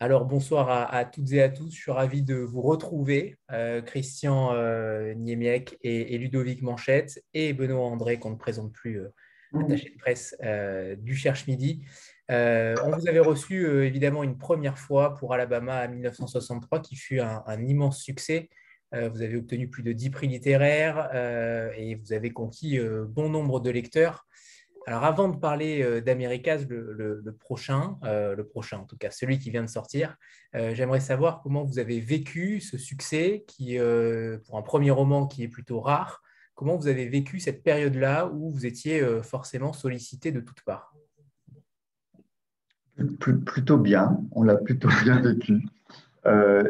Alors, bonsoir à toutes et à tous. Je suis ravi de vous retrouver, Christian Niemiec et Ludovic Manchette et Benoît André, qu'on ne présente plus, attaché de presse du Cherche Midi. On vous avait reçu évidemment une première fois pour Alabama à 1963, qui fut un immense succès. Vous avez obtenu plus de 10 prix littéraires et vous avez conquis bon nombre de lecteurs. Alors, avant de parler d'Américas, le prochain en tout cas, celui qui vient de sortir, j'aimerais savoir comment vous avez vécu ce succès qui, pour un premier roman qui est plutôt rare, comment vous avez vécu cette période-là où vous étiez forcément sollicité de toutes parts. Plutôt bien, on l'a plutôt bien vécu.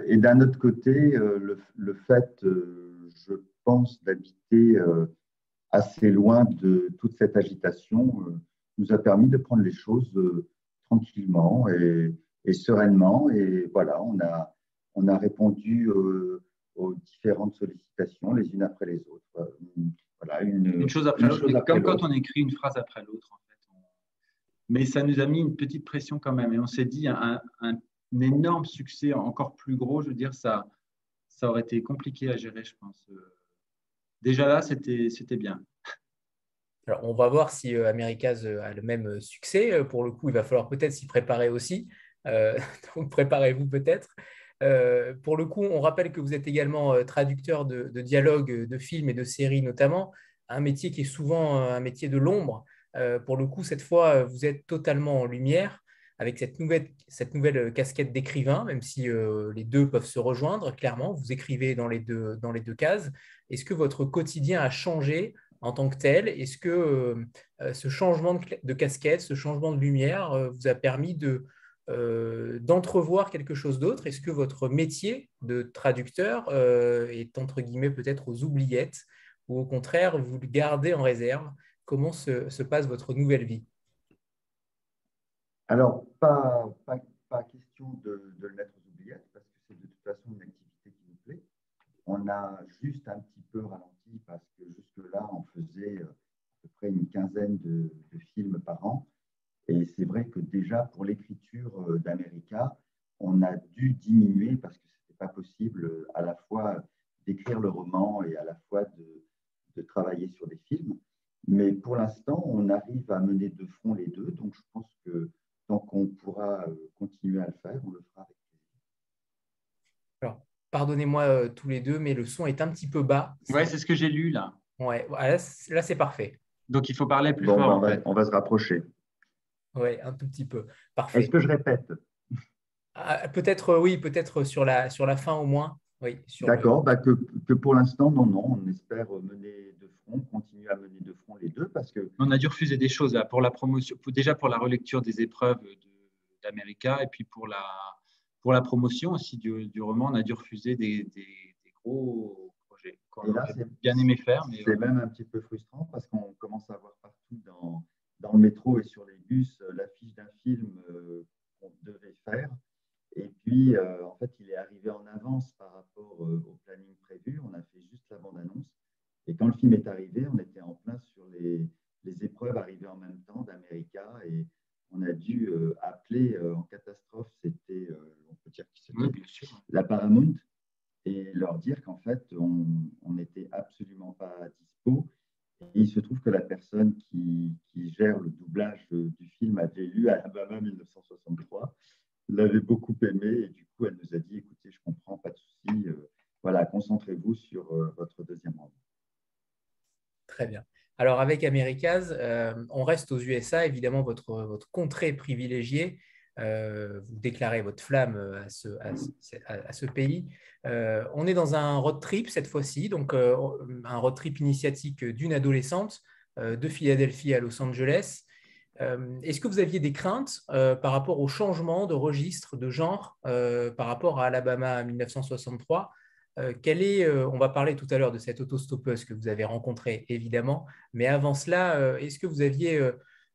Et d'un autre côté, le fait, je pense, d'habiter assez loin de toute cette agitation nous a permis de prendre les choses tranquillement et sereinement. Et voilà, on a répondu aux différentes sollicitations les unes après les autres. Voilà, Une chose après l'autre, chose c'est après comme quand l'autre. on écrit une phrase après l'autre, en fait. Mais ça nous a mis une petite pression quand même. Et on s'est dit, un énorme succès encore plus gros, je veux dire, ça aurait été compliqué à gérer, je pense. Déjà là, c'était bien. Alors, on va voir si Americas a le même succès. Pour le coup, il va falloir peut-être s'y préparer aussi. Euh, donc, préparez-vous peut-être. Pour le coup, on rappelle que vous êtes également traducteur de dialogues de films et de séries notamment, un métier qui est souvent un métier de l'ombre. Pour le coup, cette fois, vous êtes totalement en lumière avec cette nouvelle casquette d'écrivain, même si les deux peuvent se rejoindre, clairement. Vous écrivez dans les deux cases. Est-ce que votre quotidien a changé en tant que tel? Est-ce que ce changement de casquette, ce changement de lumière vous a permis d'entrevoir quelque chose d'autre? Est-ce que votre métier de traducteur est entre guillemets peut-être aux oubliettes ou au contraire, vous le gardez en réserve? Comment se passe votre nouvelle vie? Alors, pas question de le mettre aux oubliettes parce que c'est de toute façon une activité qui nous plaît. On a juste un petit peu ralenti parce que jusque-là, on faisait à peu près une quinzaine de films par an. Et c'est vrai que déjà pour l'écriture d'America, on a dû diminuer parce que ce n'était pas possible à la fois d'écrire le roman et à la fois de travailler sur des films. Mais pour l'instant, on arrive à mener de front les deux. Donc je pense que tant qu'on pourra continuer à le faire, on le fera avec plaisir. Alors, pardonnez-moi tous les deux, mais le son est un petit peu bas. Ouais, c'est ce que j'ai lu là. Ouais, voilà, là, c'est parfait. Donc il faut parler plus Bon, ben, fort, en fait. on va se rapprocher. Ouais, un tout petit peu. Est-ce Parfait. que je répète? Ah, peut-être, oui, peut-être sur la fin au moins. Oui, sur le. D'accord, bah que pour l'instant, non, non, on espère mener de front, continuer à mener de front les deux parce que On a dû refuser des choses là, pour la promotion, déjà pour la relecture des épreuves d'America et puis pour la promotion aussi du roman, on a dû refuser des gros projets qu'on et là, aurait bien aimé faire. Mais c'est même un petit peu frustrant parce qu'on commence à voir partout dans le métro et sur les bus l'affiche d'un film qu'on devait faire. Et puis, en fait, il est arrivé en avance par rapport au planning prévu. On a fait juste la bande-annonce. Et quand le film est arrivé, on était en plein sur les épreuves arrivées en même temps d'America. Et on a dû appeler en catastrophe, c'était, on peut dire qui oui, c'était, bien sûr. la Paramount, et leur dire qu'en fait, on n'était absolument pas dispo. Et il se trouve que la personne qui gère le doublage du film avait lu Alabama 1963, l'avait beaucoup aimé, et du coup, elle nous a dit, écoutez, je comprends, pas de souci, voilà, concentrez-vous sur votre deuxième roman. Très bien. Alors, avec Americas, on reste aux USA, évidemment, votre contrée privilégiée. Vous déclarez votre flamme à ce pays. On est dans un road trip cette fois-ci, donc un road trip initiatique d'une adolescente de Philadelphie à Los Angeles. Est-ce que vous aviez des craintes par rapport au changement de registre de genre par rapport à Alabama 1963? On va parler tout à l'heure de cette autostoppeuse que vous avez rencontrée, évidemment, mais avant cela, est-ce que vous aviez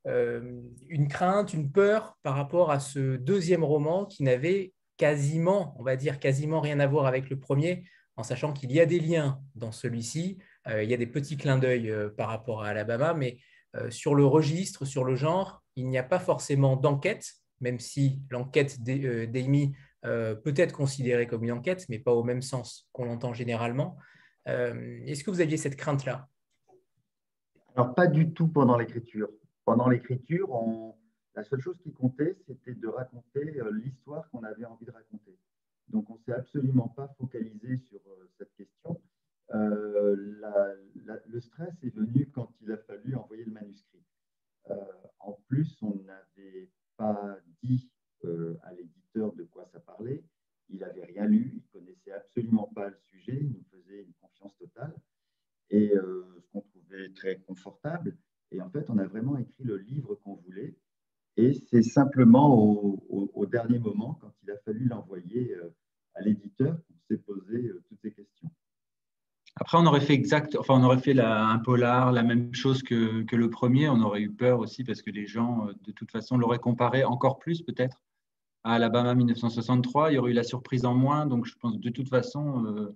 une crainte, une peur par rapport à ce deuxième roman qui n'avait quasiment, on va dire quasiment rien à voir avec le premier, en sachant qu'il y a des liens dans celui-ci, il y a des petits clins d'œil par rapport à Alabama, mais sur le registre, sur le genre, il n'y a pas forcément d'enquête, même si l'enquête d'Amy peut-être considéré comme une enquête, mais pas au même sens qu'on l'entend généralement. Est-ce que vous aviez cette crainte-là? Alors, pas du tout pendant l'écriture. Pendant l'écriture, la seule chose qui comptait, c'était de raconter l'histoire qu'on avait envie de raconter. Donc, on ne s'est absolument pas focalisé sur cette question. Le stress est venu quand il a fallu envoyer le manuscrit. Euh, En plus, on n'avait pas dit à l'éditeur de quoi ça parlait. Il n'avait rien lu, il ne connaissait absolument pas le sujet, il nous faisait une confiance totale et ce qu'on trouvait très confortable. Et en fait, on a vraiment écrit le livre qu'on voulait. Et c'est simplement au dernier moment, quand il a fallu l'envoyer à l'éditeur, qu'on s'est posé toutes ces questions. Après, on aurait fait on aurait fait un polar, la même chose que le premier. On aurait eu peur aussi parce que les gens, de toute façon, l'auraient comparé encore plus peut-être à Alabama 1963. Il y aurait eu la surprise en moins. Donc, je pense que de toute façon,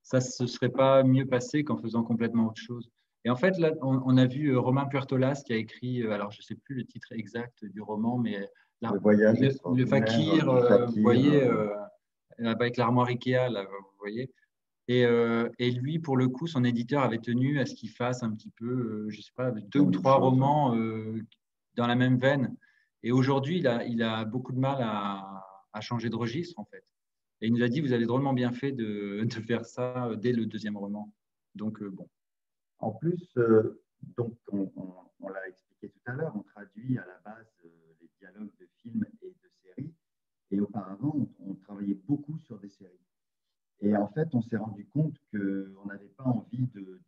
ça ne se serait pas mieux passé qu'en faisant complètement autre chose. Et en fait, là, on a vu Romain Puertolas qui a écrit, alors je ne sais plus le titre exact du roman, mais Le voyage le extraordinaire fakir, du vous fakir. voyez, avec l'armoire Ikea, là, vous voyez. Et lui, pour le coup, son éditeur avait tenu à ce qu'il fasse un petit peu, je ne sais pas, deux La ou même trois chose. romans dans la même veine. Et aujourd'hui, il a beaucoup de mal à changer de registre, en fait. Et il nous a dit, vous avez drôlement bien fait de faire ça dès le deuxième roman. Donc, bon. En plus, donc on l'a expliqué tout à l'heure, on traduit à la base les dialogues de films et de séries. Et auparavant, on travaillait beaucoup sur des séries. Et en fait, on s'est rendu compte qu'on n'avait pas envie de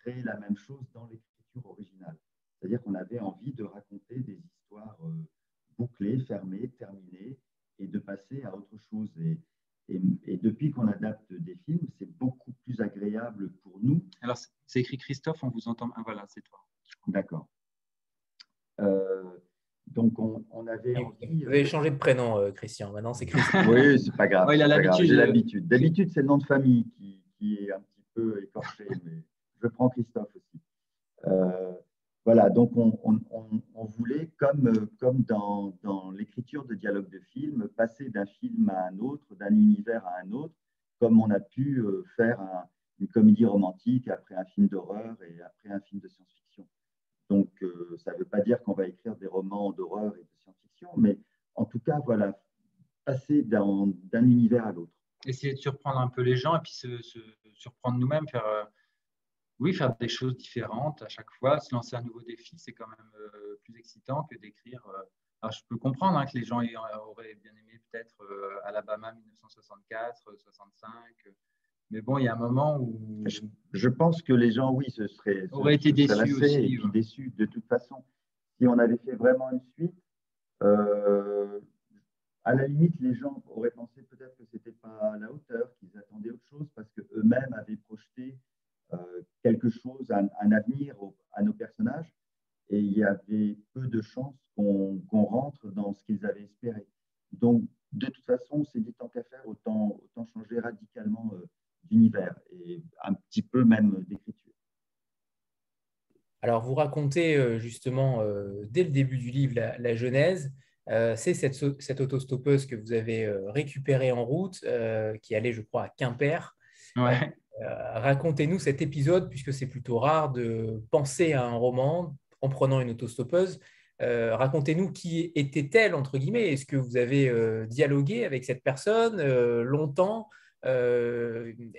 créer la même chose dans l'écriture originale. C'est-à-dire qu'on avait envie de raconter des histoires bouclées, fermées, terminées, et de passer à autre chose. Et depuis qu'on adapte des films, c'est beaucoup plus agréable pour nous. Alors, c'est écrit Christophe, on vous entend. Ah, voilà, c'est toi. D'accord. Euh, donc, on avait envie. Vous avez changé de prénom, Christian. Maintenant, c'est Christian. Oui, c'est pas grave. Ouais, il a C'est pas grave. l'habitude. J'ai l'habitude. D'habitude, c'est le nom de famille qui est un petit peu écorché, mais je prends Christophe aussi. Euh, voilà, donc on voulait, comme dans l'écriture de dialogue de film, passer d'un film à un autre, d'un univers à un autre, comme on a pu faire une comédie romantique après un film d'horreur et après un film de science-fiction. Donc, ça ne veut pas dire qu'on va écrire des romans d'horreur et de science-fiction, mais en tout cas, voilà, passer d'un univers à l'autre. Essayer de surprendre un peu les gens et puis se surprendre nous-mêmes, oui, faire des choses différentes à chaque fois, se lancer un nouveau défi, c'est quand même plus excitant que d'écrire. Alors, je peux comprendre hein, que les gens auraient bien aimé peut-être Alabama 1964, 65, mais bon, il y a un moment où Je pense que les gens, oui, auraient été seraient déçus lassés et aussi. puis déçus. De toute façon, si on avait fait vraiment une suite, euh, à la limite, les gens auraient pensé peut-être que ce n'était pas à la hauteur, qu'ils attendaient autre chose parce qu'eux-mêmes avaient projeté quelque chose, un avenir à nos personnages, et il y avait peu de chances qu'on rentre dans ce qu'ils avaient espéré. Donc, de toute façon, on s'est dit tant qu'à faire, autant changer radicalement d'univers et un petit peu même d'écriture. Alors, vous racontez justement, dès le début du livre, la genèse. C'est cette autostoppeuse que vous avez récupérée en route, qui allait, je crois, à Quimper. Euh, Ouais. Racontez-nous cet épisode, puisque c'est plutôt rare de penser à un roman en prenant une autostoppeuse. Racontez-nous qui était-elle, entre guillemets. Est-ce que vous avez dialogué avec cette personne longtemps?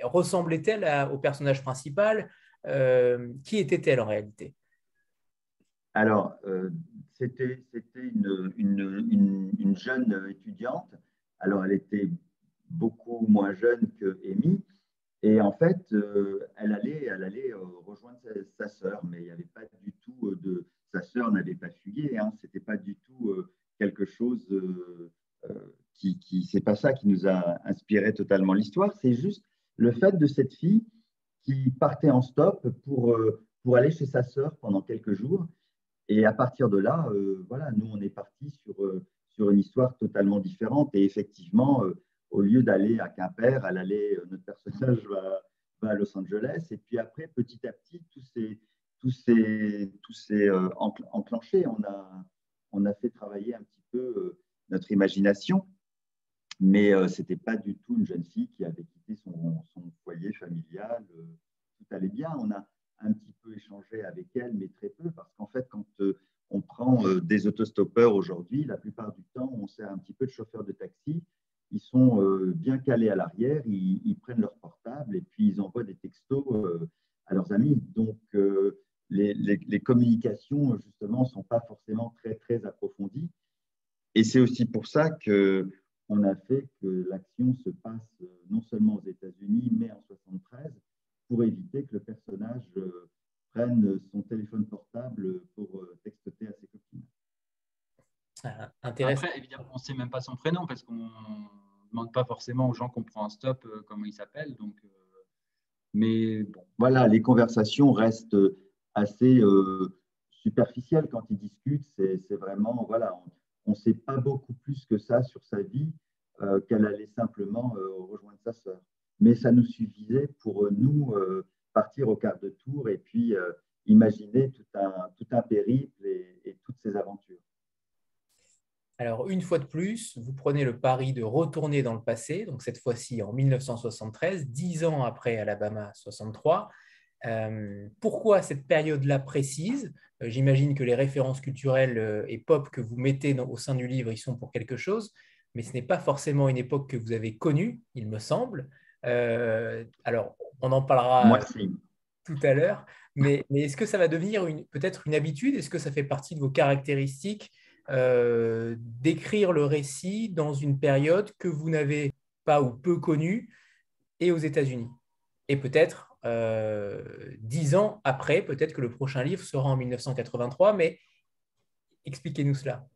Ressemblait-elle au personnage principal? Qui était-elle en réalité? Alors, c'était une jeune étudiante. Alors, elle était beaucoup moins jeune que Amy. Et en fait, elle allait rejoindre sa sœur, mais il n'y avait pas du tout sa sœur n'avait pas fugué. Hein, c'était pas du tout quelque chose c'est pas ça qui nous a inspiré totalement l'histoire. C'est juste le fait de cette fille qui partait en stop pour aller chez sa sœur pendant quelques jours. Et à partir de là, voilà, nous on est parti sur une histoire totalement différente. Et effectivement, au lieu d'aller à Quimper, notre personnage va à Los Angeles. Et puis après, petit à petit, tout s'est enclenché. On a fait travailler un petit peu notre imagination. Mais ce n'était pas du tout une jeune fille qui avait quitté son foyer familial. Tout allait bien. On a un petit peu échangé avec elle, mais très peu, parce qu'en fait, quand on prend des autostoppeurs aujourd'hui, la plupart du temps, on sert un petit peu de chauffeur de taxi. Ils sont bien calés à l'arrière, ils prennent leur portable et puis ils envoient des textos à leurs amis. Donc, les communications, justement, ne sont pas forcément très, très approfondies. Et c'est aussi pour ça qu'on a fait que l'action se passe non seulement aux États-Unis, mais en 73, pour éviter que le personnage prenne son téléphone portable pour texter à ses copines. Intéressant. Après, évidemment, on ne sait même pas son prénom parce qu'on ne demande pas forcément aux gens qu'on prend en stop comment il s'appelle. Donc, mais bon. Voilà, les conversations restent assez superficielles quand ils discutent. C'est vraiment, voilà, on ne sait pas beaucoup plus que ça sur sa vie qu'elle allait simplement rejoindre sa sœur. Mais ça nous suffisait pour nous partir au quart de tour et puis imaginer tout un périple et toutes ces aventures. Alors, une fois de plus, vous prenez le pari de retourner dans le passé, donc cette fois-ci en 1973, 10 ans après Alabama 63. Pourquoi cette période-là précise? J'imagine que les références culturelles et pop que vous mettez au sein du livre, ils sont pour quelque chose, mais ce n'est pas forcément une époque que vous avez connue, il me semble. Alors, on en parlera Moi, c'est tout à l'heure, mais est-ce que ça va devenir peut-être une habitude? Est-ce que ça fait partie de vos caractéristiques d'écrire le récit dans une période que vous n'avez pas ou peu connue et aux États-Unis? Et peut-être 10 ans après, peut-être que le prochain livre sera en 1983, mais expliquez-nous cela.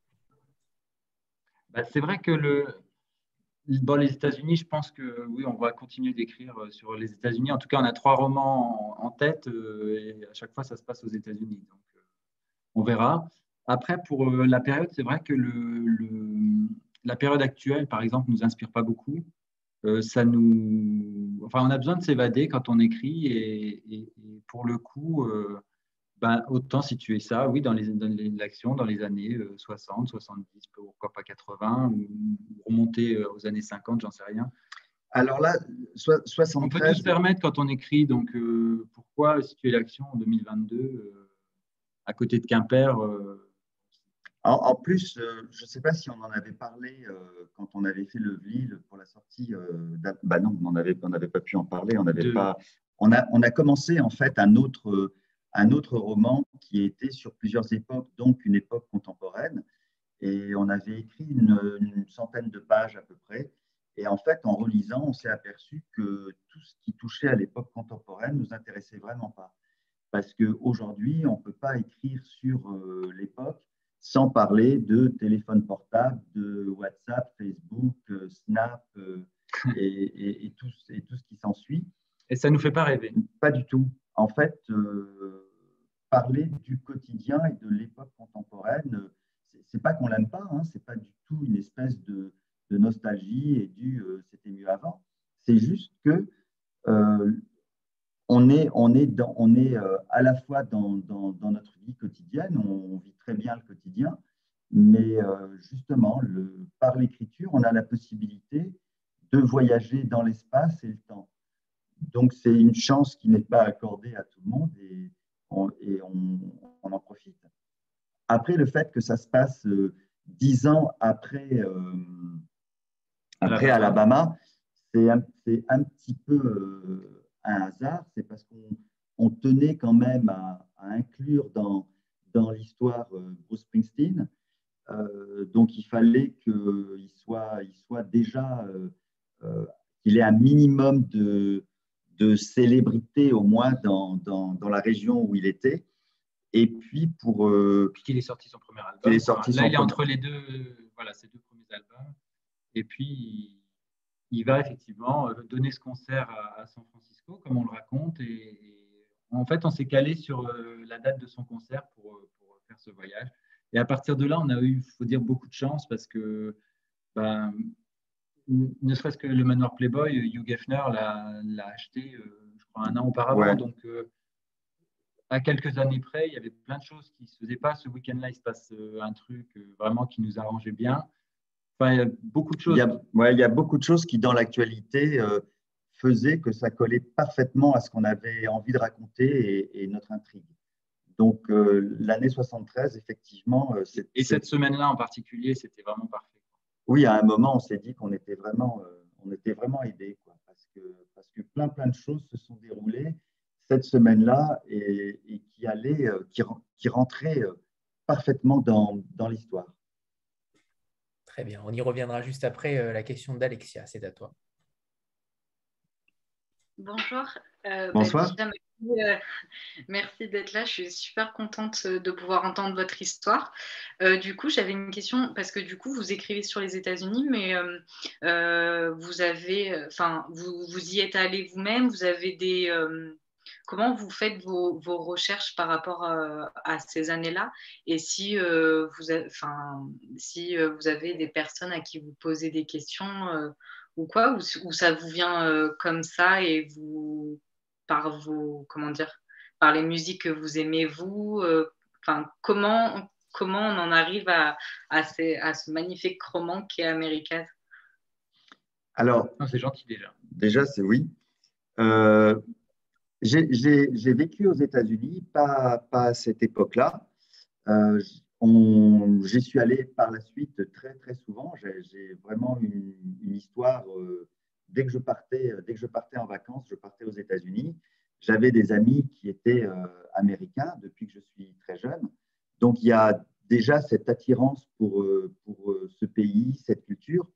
Bah, c'est vrai que dans les États-Unis, je pense que oui, on va continuer d'écrire sur les États-Unis. En tout cas, on a 3 romans en tête et à chaque fois, ça se passe aux États-Unis. Donc, on verra. Après, pour la période, c'est vrai que la période actuelle, par exemple, nous inspire pas beaucoup. Enfin, on a besoin de s'évader quand on écrit et pour le coup, ben, autant situer ça, oui, dans l'action dans les années 60, 70, pourquoi pas 80, ou remonter aux années 50, j'en sais rien. Alors là, On peut tout se 73, permettre quand on écrit, donc pourquoi situer l'action en 2022 à côté de Quimper en plus, je ne sais pas si on en avait parlé quand on avait fait le Vlil pour la sortie. Bah non, on n'avait pas pu en parler. de. On a commencé en fait un autre roman qui était sur plusieurs époques, donc une époque contemporaine. Et on avait écrit une centaine de pages à peu près. Et en fait, en relisant, on s'est aperçu que tout ce qui touchait à l'époque contemporaine nous intéressait vraiment pas. Parce qu'aujourd'hui, on ne peut pas écrire sur l'époque sans parler de téléphone portable, de WhatsApp, Facebook, Snap et tout ce qui s'ensuit. Et ça ne nous fait pas rêver. Pas du tout. En fait, parler du quotidien et de l'époque contemporaine, c'est pas qu'on l'aime pas, hein, c'est pas du tout une espèce de nostalgie et c'était mieux avant. C'est juste que on est à la fois dans notre vie quotidienne, on vit très bien le quotidien, mais justement, par l'écriture, on a la possibilité de voyager dans l'espace et le temps. Donc, c'est une chance qui n'est pas accordée à tout le monde et on en profite. Après, le fait que ça se passe 10 ans après Alabama, c'est un petit peu un hasard. C'est parce qu'on tenait quand même à inclure dans l'histoire Bruce Springsteen. Donc, il fallait qu'il soit déjà, qu'il ait un minimum de célébrité au moins dans la région où il était. Et puis, Puis qu'il ait sorti son premier album. Qu'il ait sorti là, il est entre les deux, voilà, ces 2 premiers albums. Et puis, il va effectivement donner ce concert à San Francisco, comme on le raconte. Et en fait, on s'est calé sur la date de son concert pour faire ce voyage. Et à partir de là, on a eu, il faut dire, beaucoup de chance parce que, ben, ne serait-ce que le manoir Playboy, Hugh Hefner l'a acheté, je crois, un an auparavant. Ouais. Donc, à quelques années près, il y avait plein de choses qui ne se faisaient pas. Ce week-end-là, il se passe un truc vraiment qui nous arrangeait bien. Enfin, il y a beaucoup de choses. Il y a beaucoup de choses qui, dans l'actualité, faisaient que ça collait parfaitement à ce qu'on avait envie de raconter et notre intrigue. Donc, l'année 73, effectivement, Et cette semaine-là en particulier, c'était vraiment parfait. Oui, à un moment, on s'est dit qu'on était vraiment aidés, quoi, parce que plein de choses se sont déroulées cette semaine-là et qui rentraient parfaitement dans l'histoire. Très bien. On y reviendra juste après la question d'Alexia. C'est à toi. Bonjour. Bonsoir. Déjà, merci d'être là. Je suis super contente de pouvoir entendre votre histoire. Du coup, j'avais une question parce que du coup, vous écrivez sur les États-Unis, mais vous avez, enfin, vous y êtes allé vous-même. Vous avez des, comment vous faites vos recherches par rapport à ces années-là, et si si vous avez des personnes à qui vous posez des questions ou quoi, ou ça vous vient comme ça et par vos, comment dire, par les musiques que vous aimez vous, comment on en arrive à ce magnifique roman qui est America? Alors, c'est gentil déjà. Déjà, c'est oui. J'ai vécu aux États-Unis, pas à cette époque-là. J'y suis allé par la suite très souvent. J'ai vraiment une histoire. Dès que je partais en vacances, je partais aux États-Unis. J'avais des amis qui étaient américains depuis que je suis très jeune. Donc, il y a déjà cette attirance pour ce pays, cette culture.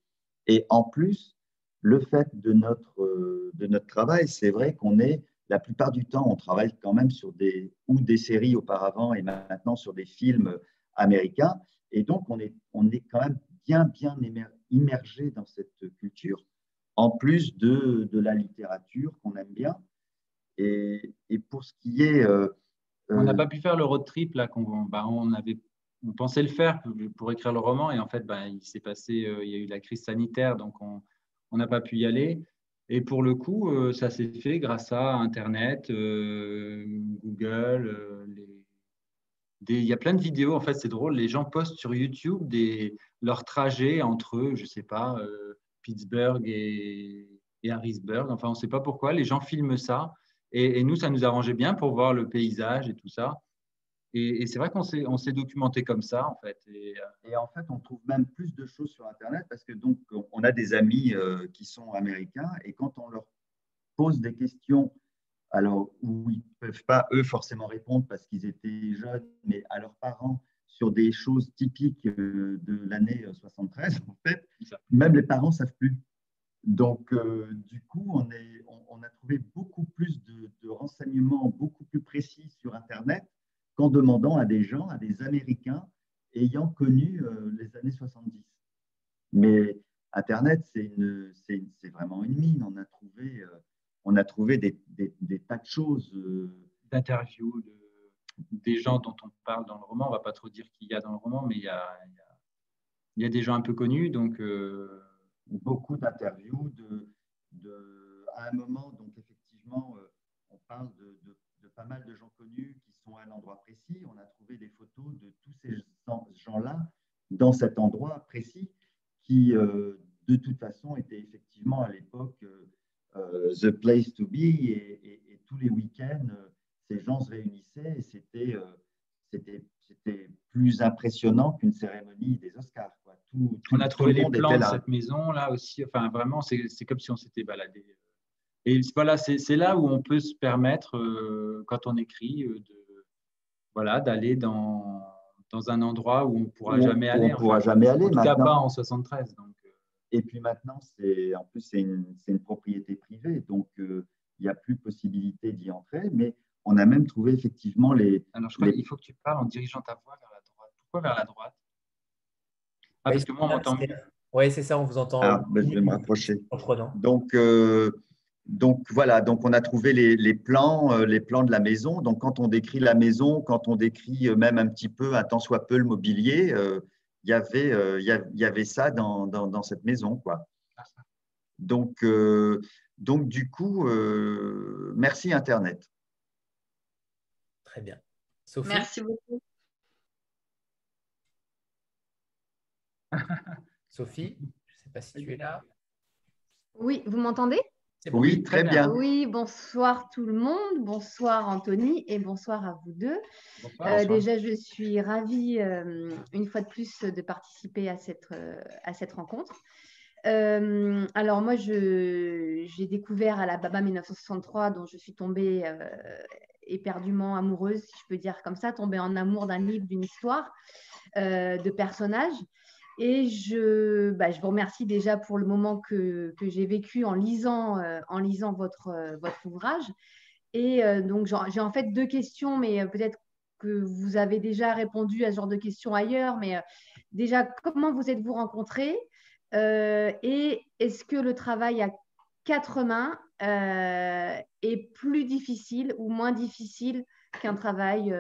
Et en plus, le fait de notre travail, c'est vrai qu'on est, la plupart du temps, on travaille quand même sur des séries auparavant et maintenant sur des films américains. Et donc, on est quand même bien immergé dans cette culture, en plus de la littérature qu'on aime bien. Et pour ce qui est… on n'a pas pu faire le road trip là on pensait le faire pour écrire le roman, et en fait, il s'est passé, il y a eu la crise sanitaire, donc on n'a pas pu y aller. Et pour le coup, ça s'est fait grâce à Internet, Google. Il y a plein de vidéos, en fait, c'est drôle. Les gens postent sur YouTube leurs trajets entre, je ne sais pas, Pittsburgh et Harrisburg. Enfin, on ne sait pas pourquoi. Les gens filment ça. Et nous, ça nous arrangeait bien pour voir le paysage et tout ça. Et c'est vrai qu'on s'est documenté comme ça, en fait. Et en fait, on trouve même plus de choses sur Internet parce que donc, on a des amis qui sont américains et quand on leur pose des questions, alors où ils ne peuvent pas, eux, forcément répondre parce qu'ils étaient jeunes, mais à leurs parents sur des choses typiques de l'année 73, en fait, même les parents ne savent plus. Donc, du coup, on a trouvé beaucoup plus de renseignements beaucoup plus précis sur Internet qu'en demandant à des gens, à des Américains ayant connu les années 70. Mais Internet, c'est vraiment une mine. On a trouvé des tas de choses. D'interviews des gens dont on parle dans le roman. On ne va pas trop dire qu'il y a dans le roman, mais il y a des gens un peu connus. Donc, beaucoup d'interviews. À un moment, donc effectivement, on parle de pas mal de gens connus qui sont à un endroit précis. On a trouvé des photos de tous ces gens-là dans cet endroit précis qui, de toute façon, était effectivement à l'époque the place to be et tous les week-ends, ces gens se réunissaient et c'était plus impressionnant qu'une cérémonie des Oscars, quoi. On a trouvé les plans de cette maison là aussi. Enfin, vraiment, c'est comme si on s'était baladé. Et voilà, c'est là où on peut se permettre, quand on écrit, d'aller dans un endroit où on ne pourra jamais aller. On pourra jamais aller. En tout cas, pas en 73. Donc. Et puis maintenant, en plus, c'est une propriété privée, donc il n'y a plus possibilité d'y entrer. Mais on a même trouvé effectivement Alors, je crois qu'il faut que tu parles en dirigeant ta voix vers la droite. Pourquoi vers la droite? Ah, parce que moi, on m'entend mieux. Oui, c'est ça, on vous entend. Ah, je vais me rapprocher. Comprenant. Donc voilà, donc on a trouvé les plans de la maison. Donc quand on décrit la maison, quand on décrit même un petit peu, un tant soit peu le mobilier, il y avait ça dans cette maison, quoi. Donc du coup, merci Internet. Très bien. Sophie? Merci beaucoup. Sophie, je ne sais pas si tu es là. Oui, vous m'entendez? C'est bon. Oui, très bien. Oui, bonsoir tout le monde, bonsoir Anthony et bonsoir à vous deux. Bonsoir. Déjà, je suis ravie une fois de plus de participer à cette rencontre. Alors moi, j'ai découvert Alabama 1963, dont je suis tombée éperdument amoureuse, si je peux dire comme ça, tombée en amour d'un livre, d'une histoire, de personnages. Et je vous remercie déjà pour le moment que j'ai vécu en lisant votre ouvrage. Et donc, j'ai en fait deux questions, mais peut-être que vous avez déjà répondu à ce genre de questions ailleurs. Mais déjà, comment vous êtes-vous rencontrés? Et est-ce que le travail à quatre mains est plus difficile ou moins difficile qu'un travail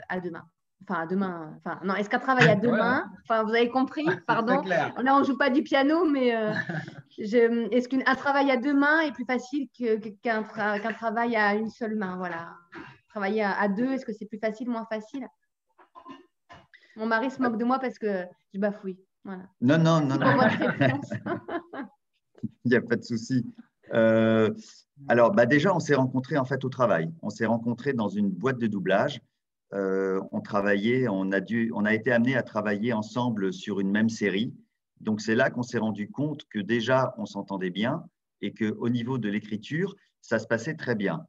à deux mains? Enfin, à deux mains. Enfin, non, est-ce qu'un travail à deux mains, enfin, vous avez compris, pardon. Clair. Là, on ne joue pas du piano, mais est-ce qu'un travail à deux mains est plus facile qu'un travail à une seule main? Voilà. Travailler à deux, est-ce que c'est plus facile, moins facile? Mon mari se moque de moi parce que je bafouille. Voilà. Non, non, Merci non, pour non. votre réponse. Il n'y a pas de souci. Alors, déjà, on s'est rencontrés en fait au travail. On s'est rencontrés dans une boîte de doublage. On travaillait, on a été amenés à travailler ensemble sur une même série. Donc, c'est là qu'on s'est rendu compte que déjà, on s'entendait bien et qu'au niveau de l'écriture, ça se passait très bien.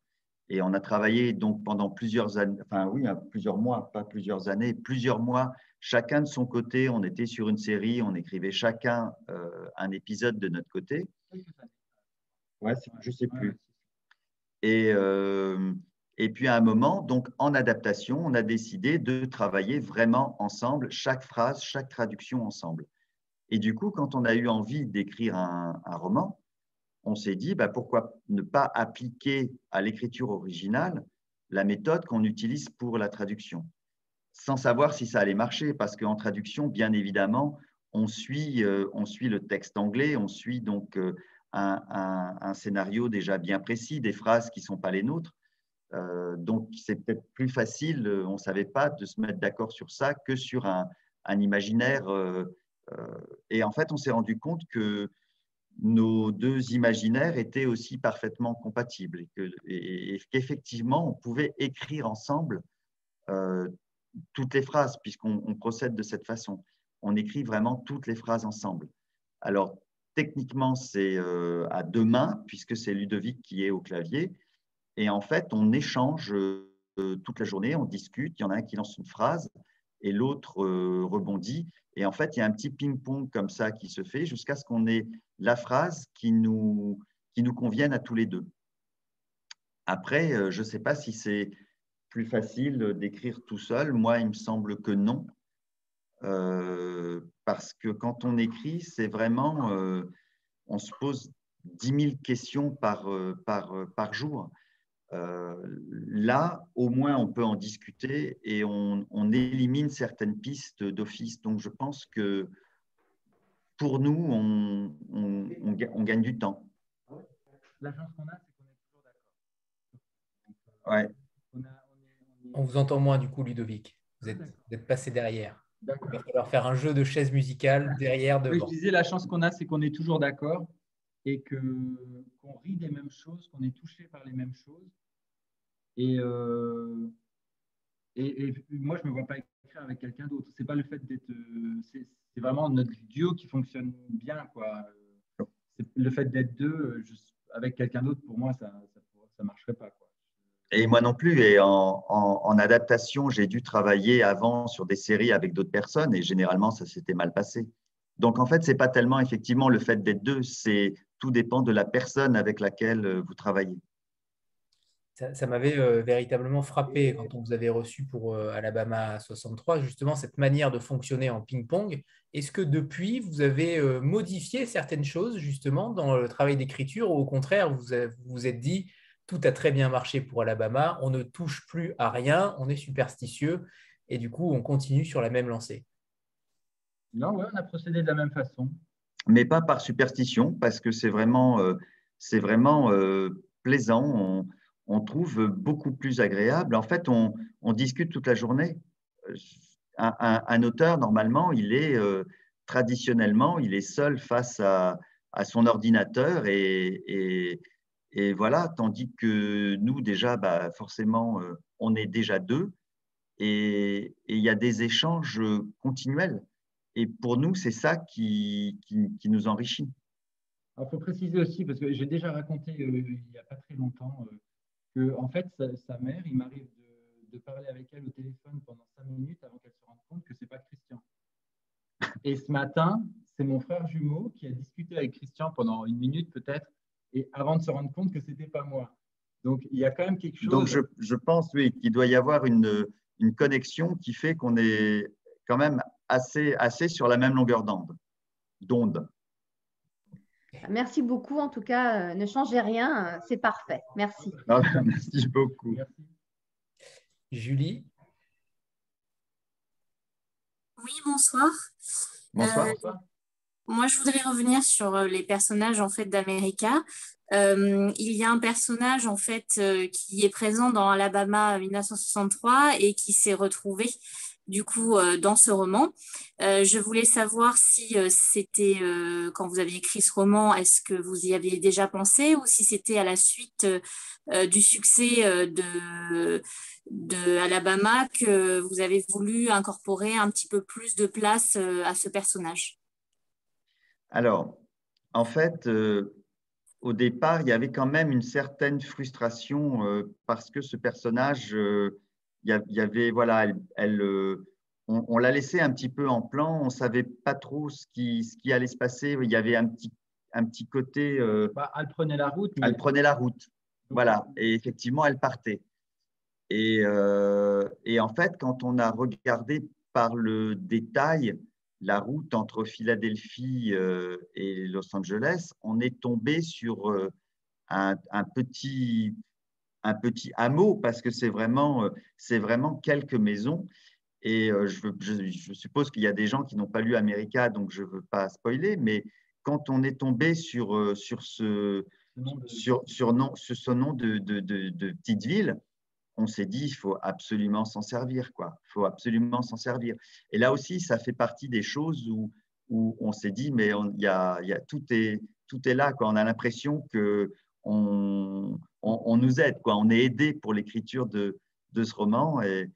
Et on a travaillé donc pendant plusieurs années, enfin oui, plusieurs mois, pas plusieurs années, plusieurs mois, chacun de son côté. On était sur une série, on écrivait chacun un épisode de notre côté. Ouais, je ne sais plus. Et puis à un moment, donc en adaptation, on a décidé de travailler vraiment ensemble, chaque phrase, chaque traduction ensemble. Et du coup, quand on a eu envie d'écrire un roman, on s'est dit pourquoi ne pas appliquer à l'écriture originale la méthode qu'on utilise pour la traduction, sans savoir si ça allait marcher, parce qu'en traduction, bien évidemment, on suit le texte anglais, on suit donc un scénario déjà bien précis, des phrases qui ne sont pas les nôtres. Donc, c'est peut-être plus facile, on ne savait pas, de se mettre d'accord sur ça que sur un imaginaire. Et en fait, on s'est rendu compte que nos deux imaginaires étaient aussi parfaitement compatibles et qu'effectivement, on pouvait écrire ensemble toutes les phrases, puisqu'on procède de cette façon. On écrit vraiment toutes les phrases ensemble. Alors, techniquement, c'est à deux mains, puisque c'est Ludovic qui est au clavier. Et en fait, on échange toute la journée, on discute. Il y en a un qui lance une phrase et l'autre rebondit. Et en fait, il y a un petit ping-pong comme ça qui se fait jusqu'à ce qu'on ait la phrase qui nous convienne à tous les deux. Après, je ne sais pas si c'est plus facile d'écrire tout seul. Moi, il me semble que non. Parce que quand on écrit, c'est vraiment… on se pose 10 000 questions par jour. Là, au moins, on peut en discuter et on élimine certaines pistes d'office. Donc, je pense que pour nous, on gagne du temps. La chance qu'on a, c'est qu'on est toujours d'accord. Ouais. On vous entend moins du coup, Ludovic. Vous êtes passé derrière. D'accord. Il va falloir faire un jeu de chaises musicales derrière, Oui, devant. je disais, la chance qu'on a, c'est qu'on est toujours d'accord et qu'on rit des mêmes choses, qu'on est touché par les mêmes choses. Et moi, je ne me vois pas écrire avec quelqu'un d'autre. C'est pas le fait d'être… c'est vraiment notre duo qui fonctionne bien, quoi. Le fait d'être deux, avec quelqu'un d'autre, pour moi, ça ne marcherait pas, quoi. Et moi non plus. Et en adaptation, j'ai dû travailler avant sur des séries avec d'autres personnes et généralement, ça s'était mal passé. Donc, en fait, ce n'est pas tellement effectivement le fait d'être deux, tout dépend de la personne avec laquelle vous travaillez. Ça m'avait véritablement frappé quand on vous avait reçu pour Alabama 63, justement cette manière de fonctionner en ping-pong. Est-ce que depuis, vous avez modifié certaines choses justement dans le travail d'écriture ou au contraire, vous vous êtes dit, tout a très bien marché pour Alabama, on ne touche plus à rien, on est superstitieux et du coup, on continue sur la même lancée? Non, ouais, on a procédé de la même façon. Mais pas par superstition, parce que c'est vraiment plaisant. On trouve beaucoup plus agréable. En fait, on discute toute la journée. Un auteur, normalement, il est traditionnellement, il est seul face à son ordinateur et voilà, tandis que nous, déjà, bah, forcément, on est déjà deux et il y a des échanges continuels. Et pour nous, c'est ça qui nous enrichit. Il faut préciser aussi, parce que j'ai déjà raconté il n'y a pas très longtemps, que en fait, sa mère, il m'arrive de parler avec elle au téléphone pendant 5 minutes avant qu'elle se rende compte que ce n'est pas Christian. Et ce matin, c'est mon frère jumeau qui a discuté avec Christian pendant 1 minute peut-être, et avant de se rendre compte que ce n'était pas moi. Donc, il y a quand même quelque chose. Donc, je pense, oui, qu'il doit y avoir une connexion qui fait qu'on est quand même assez sur la même longueur d'onde. Merci beaucoup. En tout cas, ne changez rien. C'est parfait. Merci. Merci beaucoup. Merci. Julie? Oui, bonsoir. Bonsoir. Moi, je voudrais revenir sur les personnages en fait d'America. Il y a un personnage en fait qui est présent dans Alabama 1963 et qui s'est retrouvé du coup dans ce roman. Je voulais savoir si c'était quand vous aviez écrit ce roman, est-ce que vous y aviez déjà pensé ou si c'était à la suite du succès de Alabama que vous avez voulu incorporer un petit peu plus de place à ce personnage. Alors, en fait, au départ, il y avait quand même une certaine frustration parce que ce personnage, il y avait, voilà, on l'a laissé un petit peu en plan, on ne savait pas trop ce qui allait se passer. Il y avait un petit côté. Elle prenait la route. Elle prenait la route, voilà, et effectivement, elle partait. Et en fait, quand on a regardé par le détail la route entre Philadelphie et Los Angeles, on est tombé sur un petit hameau parce que c'est vraiment quelques maisons. Et je suppose qu'il y a des gens qui n'ont pas lu America, donc je ne veux pas spoiler, mais quand on est tombé sur ce nom de petite ville, on s'est dit, il faut absolument s'en servir, quoi. Il faut absolument s'en servir. Et là aussi, ça fait partie des choses où on s'est dit, mais tout est là, quoi. On a l'impression que on nous aide, quoi. On est aidé pour l'écriture de ce roman et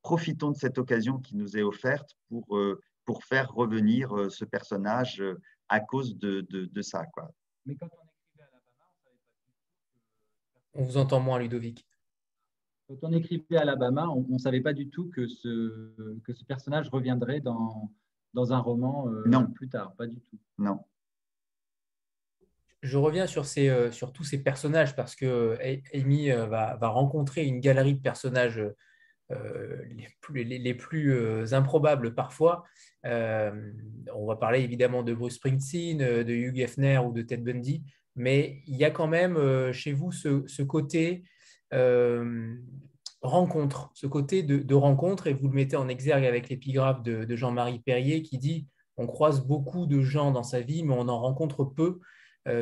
profitons de cette occasion qui nous est offerte pour faire revenir ce personnage à cause de ça, quoi. Mais quand on écrivait Alabama, on savait pas du tout On vous entend moins, Ludovic. Quand on écrivait Alabama, on ne savait pas du tout que ce personnage reviendrait dans un roman plus tard, pas du tout. Non. Je reviens sur tous ces personnages parce que Amy va rencontrer une galerie de personnages les plus improbables parfois. On va parler évidemment de Bruce Springsteen, de Hugh Hefner ou de Ted Bundy, mais il y a quand même chez vous ce côté rencontre, ce côté de rencontre, et vous le mettez en exergue avec l'épigraphe de Jean-Marie Perrier qui dit « On croise beaucoup de gens dans sa vie, mais on en rencontre peu »,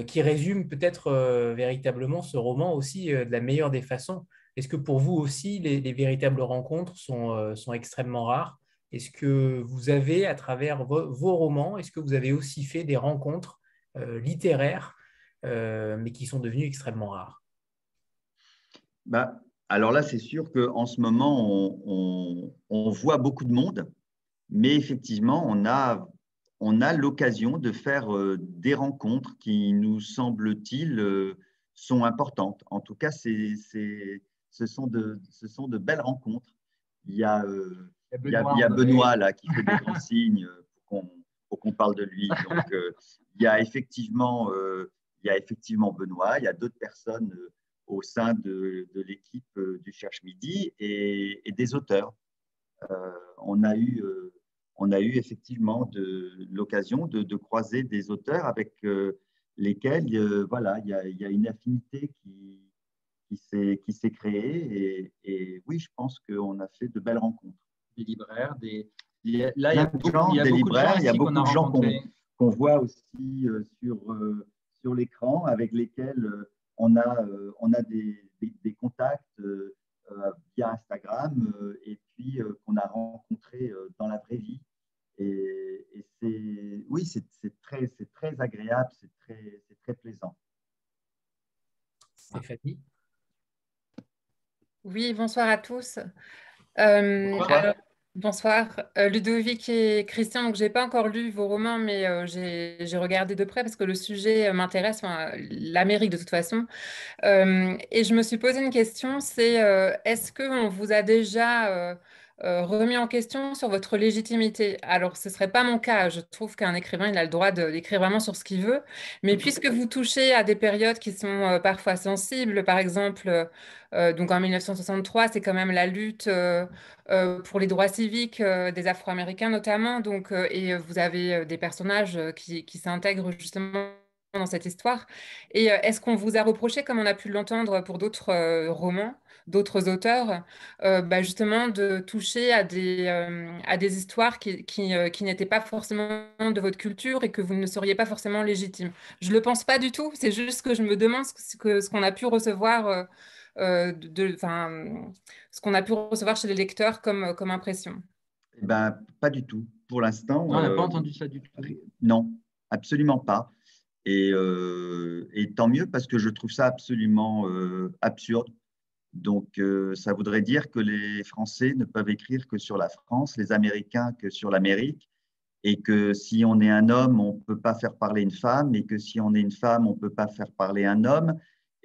qui résume peut-être véritablement ce roman aussi de la meilleure des façons. Est-ce que pour vous aussi, les véritables rencontres sont extrêmement rares? Est-ce que vous avez, à travers vos romans, est-ce que vous avez aussi fait des rencontres littéraires, mais qui sont devenues extrêmement rares? Alors là, c'est sûr qu'en ce moment, on voit beaucoup de monde, mais effectivement, on a l'occasion de faire des rencontres qui, nous semble-t-il, sont importantes. En tout cas, ce sont de belles rencontres. Il y a Benoît là, qui fait des grands signes pour qu'on parle de lui. Donc, il y a effectivement Benoît, il y a d'autres personnes au sein de l'équipe du Cherche Midi et des auteurs. On a eu effectivement l'occasion de croiser des auteurs avec lesquels voilà, il y a une affinité qui s'est créée. Et oui, je pense qu'on a fait de belles rencontres. Des libraires, il y a beaucoup de gens qu'on voit aussi sur l'écran, avec lesquels on a des contacts via Instagram et puis qu'on a rencontrés dans la vraie vie. Et oui, c'est très agréable, c'est très plaisant. Stéphanie? Oui, bonsoir à tous. Bonsoir. Alors, bonsoir, Ludovic et Christian. Donc, j'ai pas encore lu vos romans, mais j'ai regardé de près parce que le sujet m'intéresse, enfin, l'Amérique de toute façon. Et je me suis posé une question, c'est est-ce qu'on vous a déjà remis en question sur votre légitimité? Alors, ce ne serait pas mon cas. Je trouve qu'un écrivain, il a le droit d'écrire vraiment sur ce qu'il veut. Mais puisque vous touchez à des périodes qui sont parfois sensibles, par exemple, donc en 1963, c'est quand même la lutte pour les droits civiques des Afro-Américains notamment. Donc, et vous avez des personnages qui s'intègrent justement dans cette histoire. Et est-ce qu'on vous a reproché, comme on a pu l'entendre pour d'autres romans, d'autres auteurs, bah, justement de toucher à des histoires qui n'étaient pas forcément de votre culture et que vous ne seriez pas forcément légitime? Je ne le pense pas du tout, c'est juste que je me demande ce qu'on a pu recevoir, ce qu'on a pu recevoir chez les lecteurs comme impression. Eh ben, pas du tout. Pour l'instant, Non, on n'a pas entendu ça du tout. non, absolument pas. Et tant mieux parce que je trouve ça absolument absurde. Donc, ça voudrait dire que les Français ne peuvent écrire que sur la France, les Américains que sur l'Amérique, et que si on est un homme, on ne peut pas faire parler une femme, et que si on est une femme, on ne peut pas faire parler un homme,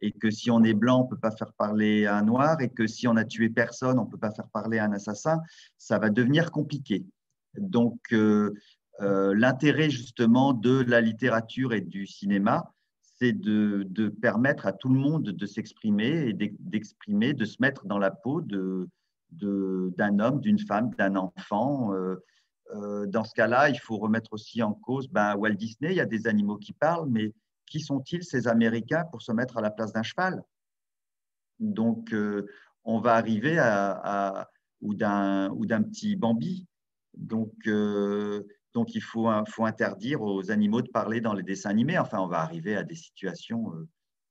et que si on est blanc, on ne peut pas faire parler un noir, et que si on a tué personne, on ne peut pas faire parler un assassin. Ça va devenir compliqué. Donc, l'intérêt justement de la littérature et du cinéma, c'est de permettre à tout le monde de s'exprimer et d'exprimer, de se mettre dans la peau d'un homme, d'une femme, d'un enfant. Dans ce cas-là, il faut remettre aussi en cause Walt Disney, il y a des animaux qui parlent, mais qui sont-ils ces Américains pour se mettre à la place d'un cheval? Donc, on va arriver ou d'un petit Bambi. Donc il faut interdire aux animaux de parler dans les dessins animés. Enfin, on va arriver à des situations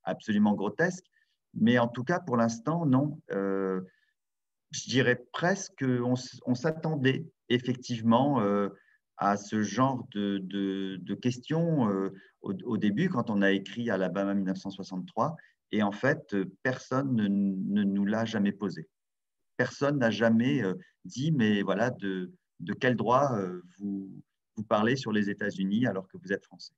absolument grotesques. Mais en tout cas, pour l'instant, non. Je dirais presque qu'on s'attendait effectivement à ce genre de questions au début, quand on a écrit Alabama 1963. Et en fait, personne ne nous l'a jamais posé. Personne n'a jamais dit, mais voilà, de quel droit vous parlez sur les États-Unis alors que vous êtes français.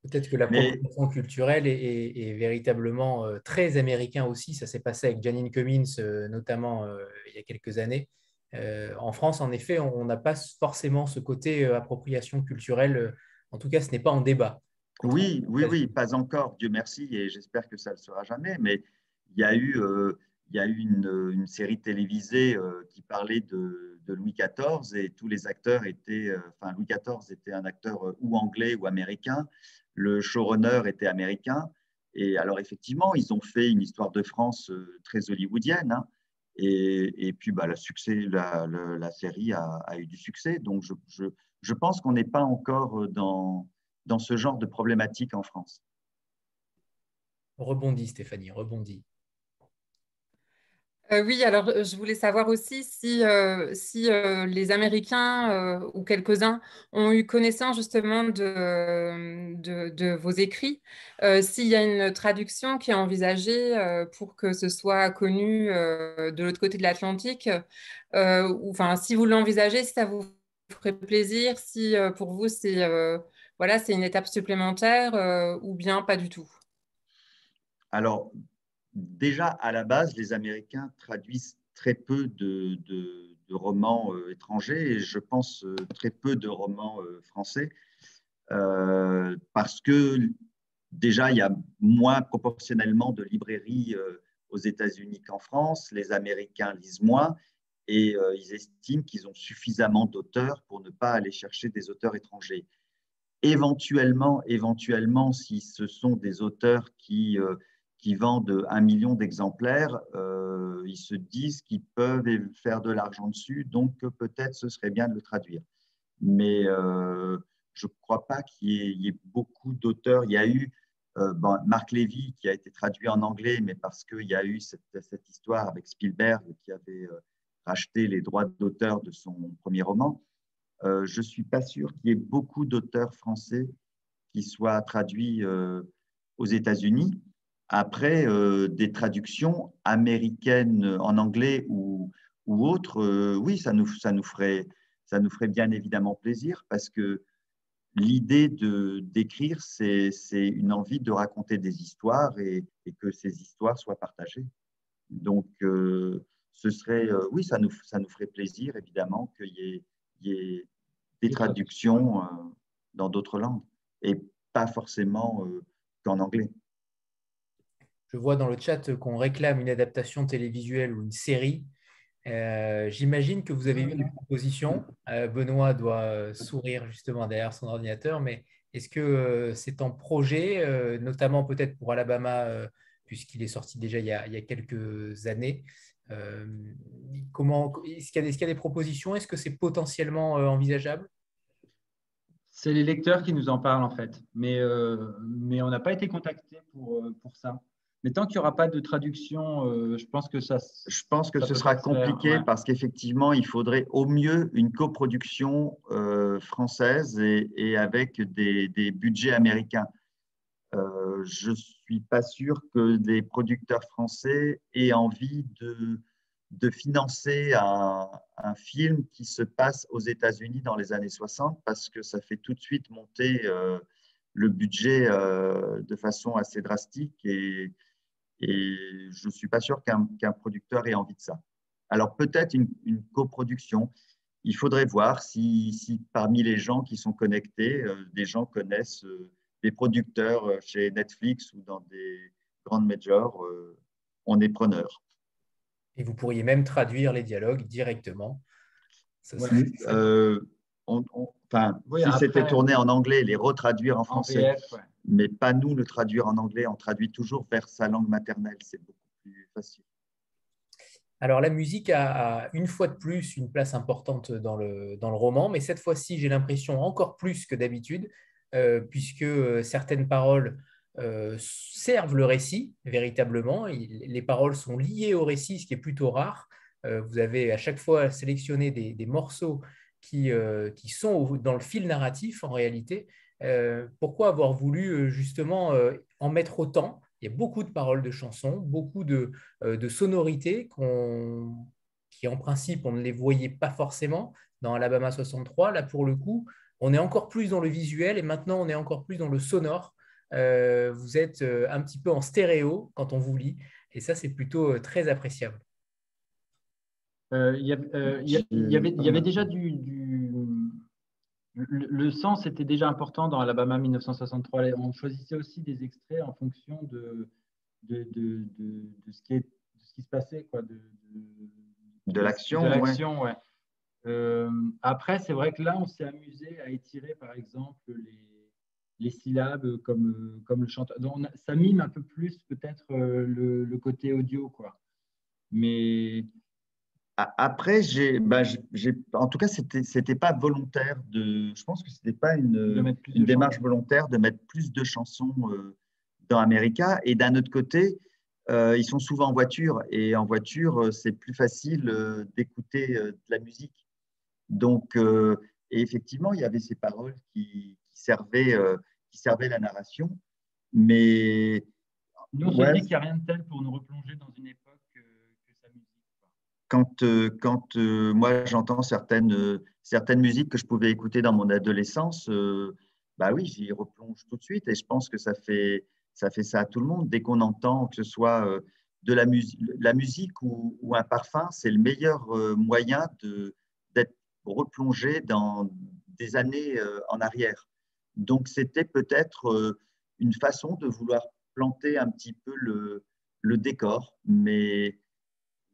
Peut-être que l'appropriation culturelle est véritablement très américain aussi. Ça s'est passé avec Janine Cummins, notamment il y a quelques années. En France, en effet, on n'a pas forcément ce côté appropriation culturelle. En tout cas, ce n'est pas en débat. Oui, pas encore, Dieu merci, et j'espère que ça ne le sera jamais. Mais il y a eu une série télévisée qui parlait de Louis XIV et tous les acteurs étaient, Louis XIV était un acteur ou anglais ou américain, le showrunner était américain. Et alors effectivement, ils ont fait une histoire de France très hollywoodienne, hein, et puis la série a eu du succès. Donc je pense qu'on n'est pas encore dans ce genre de problématique en France. Rebondis, Stéphanie, rebondis. Oui, alors je voulais savoir aussi si les Américains ou quelques-uns ont eu connaissance justement de vos écrits, s'il y a une traduction qui est envisagée pour que ce soit connu de l'autre côté de l'Atlantique, ou enfin si vous l'envisagez, si ça vous ferait plaisir, si pour vous voilà, c'est une étape supplémentaire ou bien pas du tout. Alors, déjà, à la base, les Américains traduisent très peu de romans étrangers et je pense très peu de romans français parce que déjà, il y a moins proportionnellement de librairies aux États-Unis qu'en France. Les Américains lisent moins et ils estiment qu'ils ont suffisamment d'auteurs pour ne pas aller chercher des auteurs étrangers. Éventuellement, si ce sont des auteurs qui vendent 1 million d'exemplaires, ils se disent qu'ils peuvent faire de l'argent dessus, donc peut-être ce serait bien de le traduire. Mais je ne crois pas qu'il y ait beaucoup d'auteurs. Il y a eu Marc Levy qui a été traduit en anglais, mais parce qu'il y a eu cette histoire avec Spielberg qui avait racheté les droits d'auteur de son premier roman. je ne suis pas sûr qu'il y ait beaucoup d'auteurs français qui soient traduits aux États-Unis. Après, des traductions américaines en anglais ou autres, oui, ça nous ferait bien évidemment plaisir parce que l'idée d'écrire, c'est une envie de raconter des histoires et que ces histoires soient partagées. Donc, ce serait, oui, ça nous ferait plaisir évidemment y ait des traductions dans d'autres langues et pas forcément qu'en anglais. Je vois dans le chat qu'on réclame une adaptation télévisuelle ou une série. J'imagine que vous avez eu des propositions. Benoît doit sourire justement derrière son ordinateur, mais est-ce que c'est en projet, notamment peut-être pour Alabama, puisqu'il est sorti déjà il y a quelques années. Est-ce qu'il y a des propositions? Est-ce que c'est potentiellement envisageable? C'est les lecteurs qui nous en parlent en fait, mais on n'a pas été contacté pour ça. Mais tant qu'il n'y aura pas de traduction, je pense que Je pense que ça ce peut sera pas se faire, compliqué ouais. parce qu'effectivement, il faudrait au mieux une coproduction française et avec des budgets américains. Je ne suis pas sûr que les producteurs français aient envie de financer un film qui se passe aux États-Unis dans les années 60 parce que ça fait tout de suite monter le budget de façon assez drastique et je ne suis pas sûr qu'un producteur ait envie de ça. Alors peut-être une coproduction. Il faudrait voir si parmi les gens qui sont connectés, des gens connaissent des producteurs chez Netflix ou dans des grandes majors. On est preneur. Et vous pourriez même traduire les dialogues directement. Ça Ouais. serait- Enfin, Oui, si après, c'était tourné en anglais, les retraduire en en français, VF, ouais. mais pas nous le traduire en anglais. On traduit toujours vers sa langue maternelle. C'est beaucoup plus facile. Alors, la musique a une fois de plus une place importante dans le roman, mais cette fois-ci, j'ai l'impression encore plus que d'habitude, puisque certaines paroles servent le récit véritablement. Les paroles sont liées au récit, ce qui est plutôt rare. Vous avez à chaque fois sélectionné des morceaux qui sont dans le fil narratif en réalité. Pourquoi avoir voulu justement en mettre autant? Il y a beaucoup de paroles de chansons, beaucoup de sonorités qui, en principe, on ne les voyait pas forcément dans Alabama 63. Là, pour le coup, on est encore plus dans le visuel et maintenant, on est encore plus dans le sonore. Vous êtes un petit peu en stéréo quand on vous lit et ça, c'est plutôt très appréciable. Il y avait déjà le sens était déjà important dans Alabama 1963. On choisissait aussi des extraits en fonction de ce qui se passait, quoi, De l'action, de l'action, ouais. Après, c'est vrai que là, on s'est amusé à étirer, par exemple, les syllabes comme le chanteur. Donc, ça mime un peu plus peut-être le côté audio, quoi. Mais après, en tout cas, c'était pas volontaire je pense que c'était pas de mettre plus une de démarche chansons. volontaire de mettre plus de chansons dans America. Et d'un autre côté, ils sont souvent en voiture et en voiture, c'est plus facile d'écouter de la musique. Donc, et effectivement, il y avait ces paroles qui servaient la narration. Mais Nous, on se ouais, dit qu'il n'y a rien de tel pour nous replonger dans une époque que sa musique, quoi. quand moi j'entends certaines musiques que je pouvais écouter dans mon adolescence, bah oui, j'y replonge tout de suite et je pense que ça fait ça à tout le monde. Dès qu'on entend que ce soit de la musique ou un parfum, c'est le meilleur moyen d'être replongé dans des années en arrière. Donc c'était peut-être une façon de vouloir planter un petit peu le décor, mais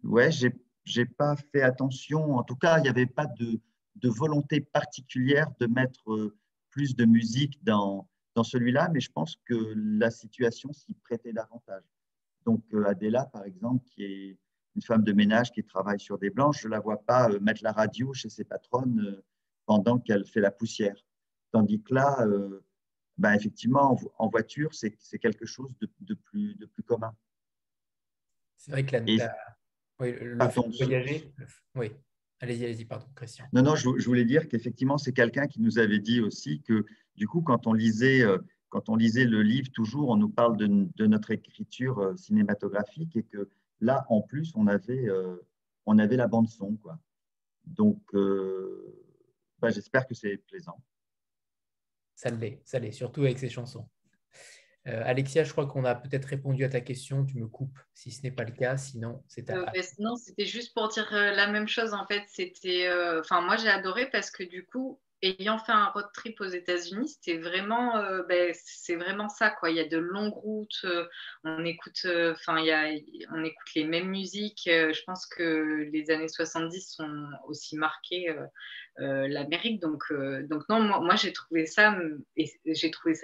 ouais, j'ai pas fait attention. En tout cas, il n'y avait pas de volonté particulière de mettre plus de musique dans celui-là, mais je pense que la situation s'y prêtait davantage. Donc, Adela, par exemple, qui est une femme de ménage qui travaille sur des blanches, je ne la vois pas mettre la radio chez ses patronnes pendant qu'elle fait la poussière. Tandis que là, ben, effectivement, en voiture, c'est quelque chose de plus commun. C'est vrai que Et oui, le ça fait de tombe voyager, oui. Allez-y, pardon, Christian. Non, non, je voulais dire qu'effectivement, c'est quelqu'un qui nous avait dit aussi que, du coup, quand on lisait le livre, toujours, on nous parle de notre écriture cinématographique et que là, en plus, on avait la bande-son, quoi. Donc, j'espère que c'est plaisant. Ça l'est, surtout avec ces chansons. Alexia, je crois qu'on a peut-être répondu à ta question. Tu me coupes si ce n'est pas le cas. Sinon, c'est à Anne. Non, c'était juste pour dire la même chose. En fait, c'était. Enfin, moi, j'ai adoré parce que du coup, ayant fait un road trip aux États-Unis, c'était vraiment. C'est vraiment ça, quoi. Il y a de longues routes. On écoute. Enfin, on écoute les mêmes musiques. Je pense que les années 70 sont aussi marquées l'Amérique. Donc non, moi j'ai trouvé ça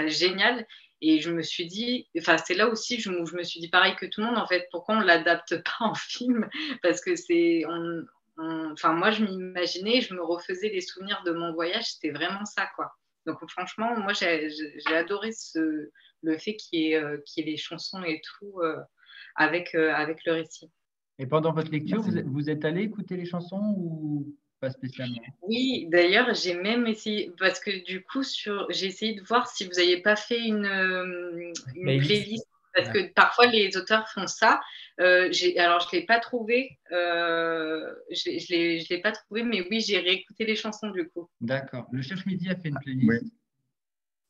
génial. Et je me suis dit, enfin, c'est là aussi où je me suis dit pareil que tout le monde, en fait, pourquoi on ne l'adapte pas en film? Parce que enfin, moi, je m'imaginais, je me refaisais les souvenirs de mon voyage, c'était vraiment ça, quoi. Donc, franchement, moi, j'ai adoré le fait qu'il y ait les chansons et tout avec le récit. Et pendant votre lecture, vous êtes allé écouter les chansons ou pas spécialement? Oui, d'ailleurs, j'ai même essayé, parce que du coup, j'ai essayé de voir si vous n'aviez pas fait une playlist, parce que parfois les auteurs font ça. Alors, je ne l'ai pas trouvé, je l'ai pas trouvé, mais oui, j'ai réécouté les chansons du coup. D'accord. Le Cherche Midi a fait une playlist.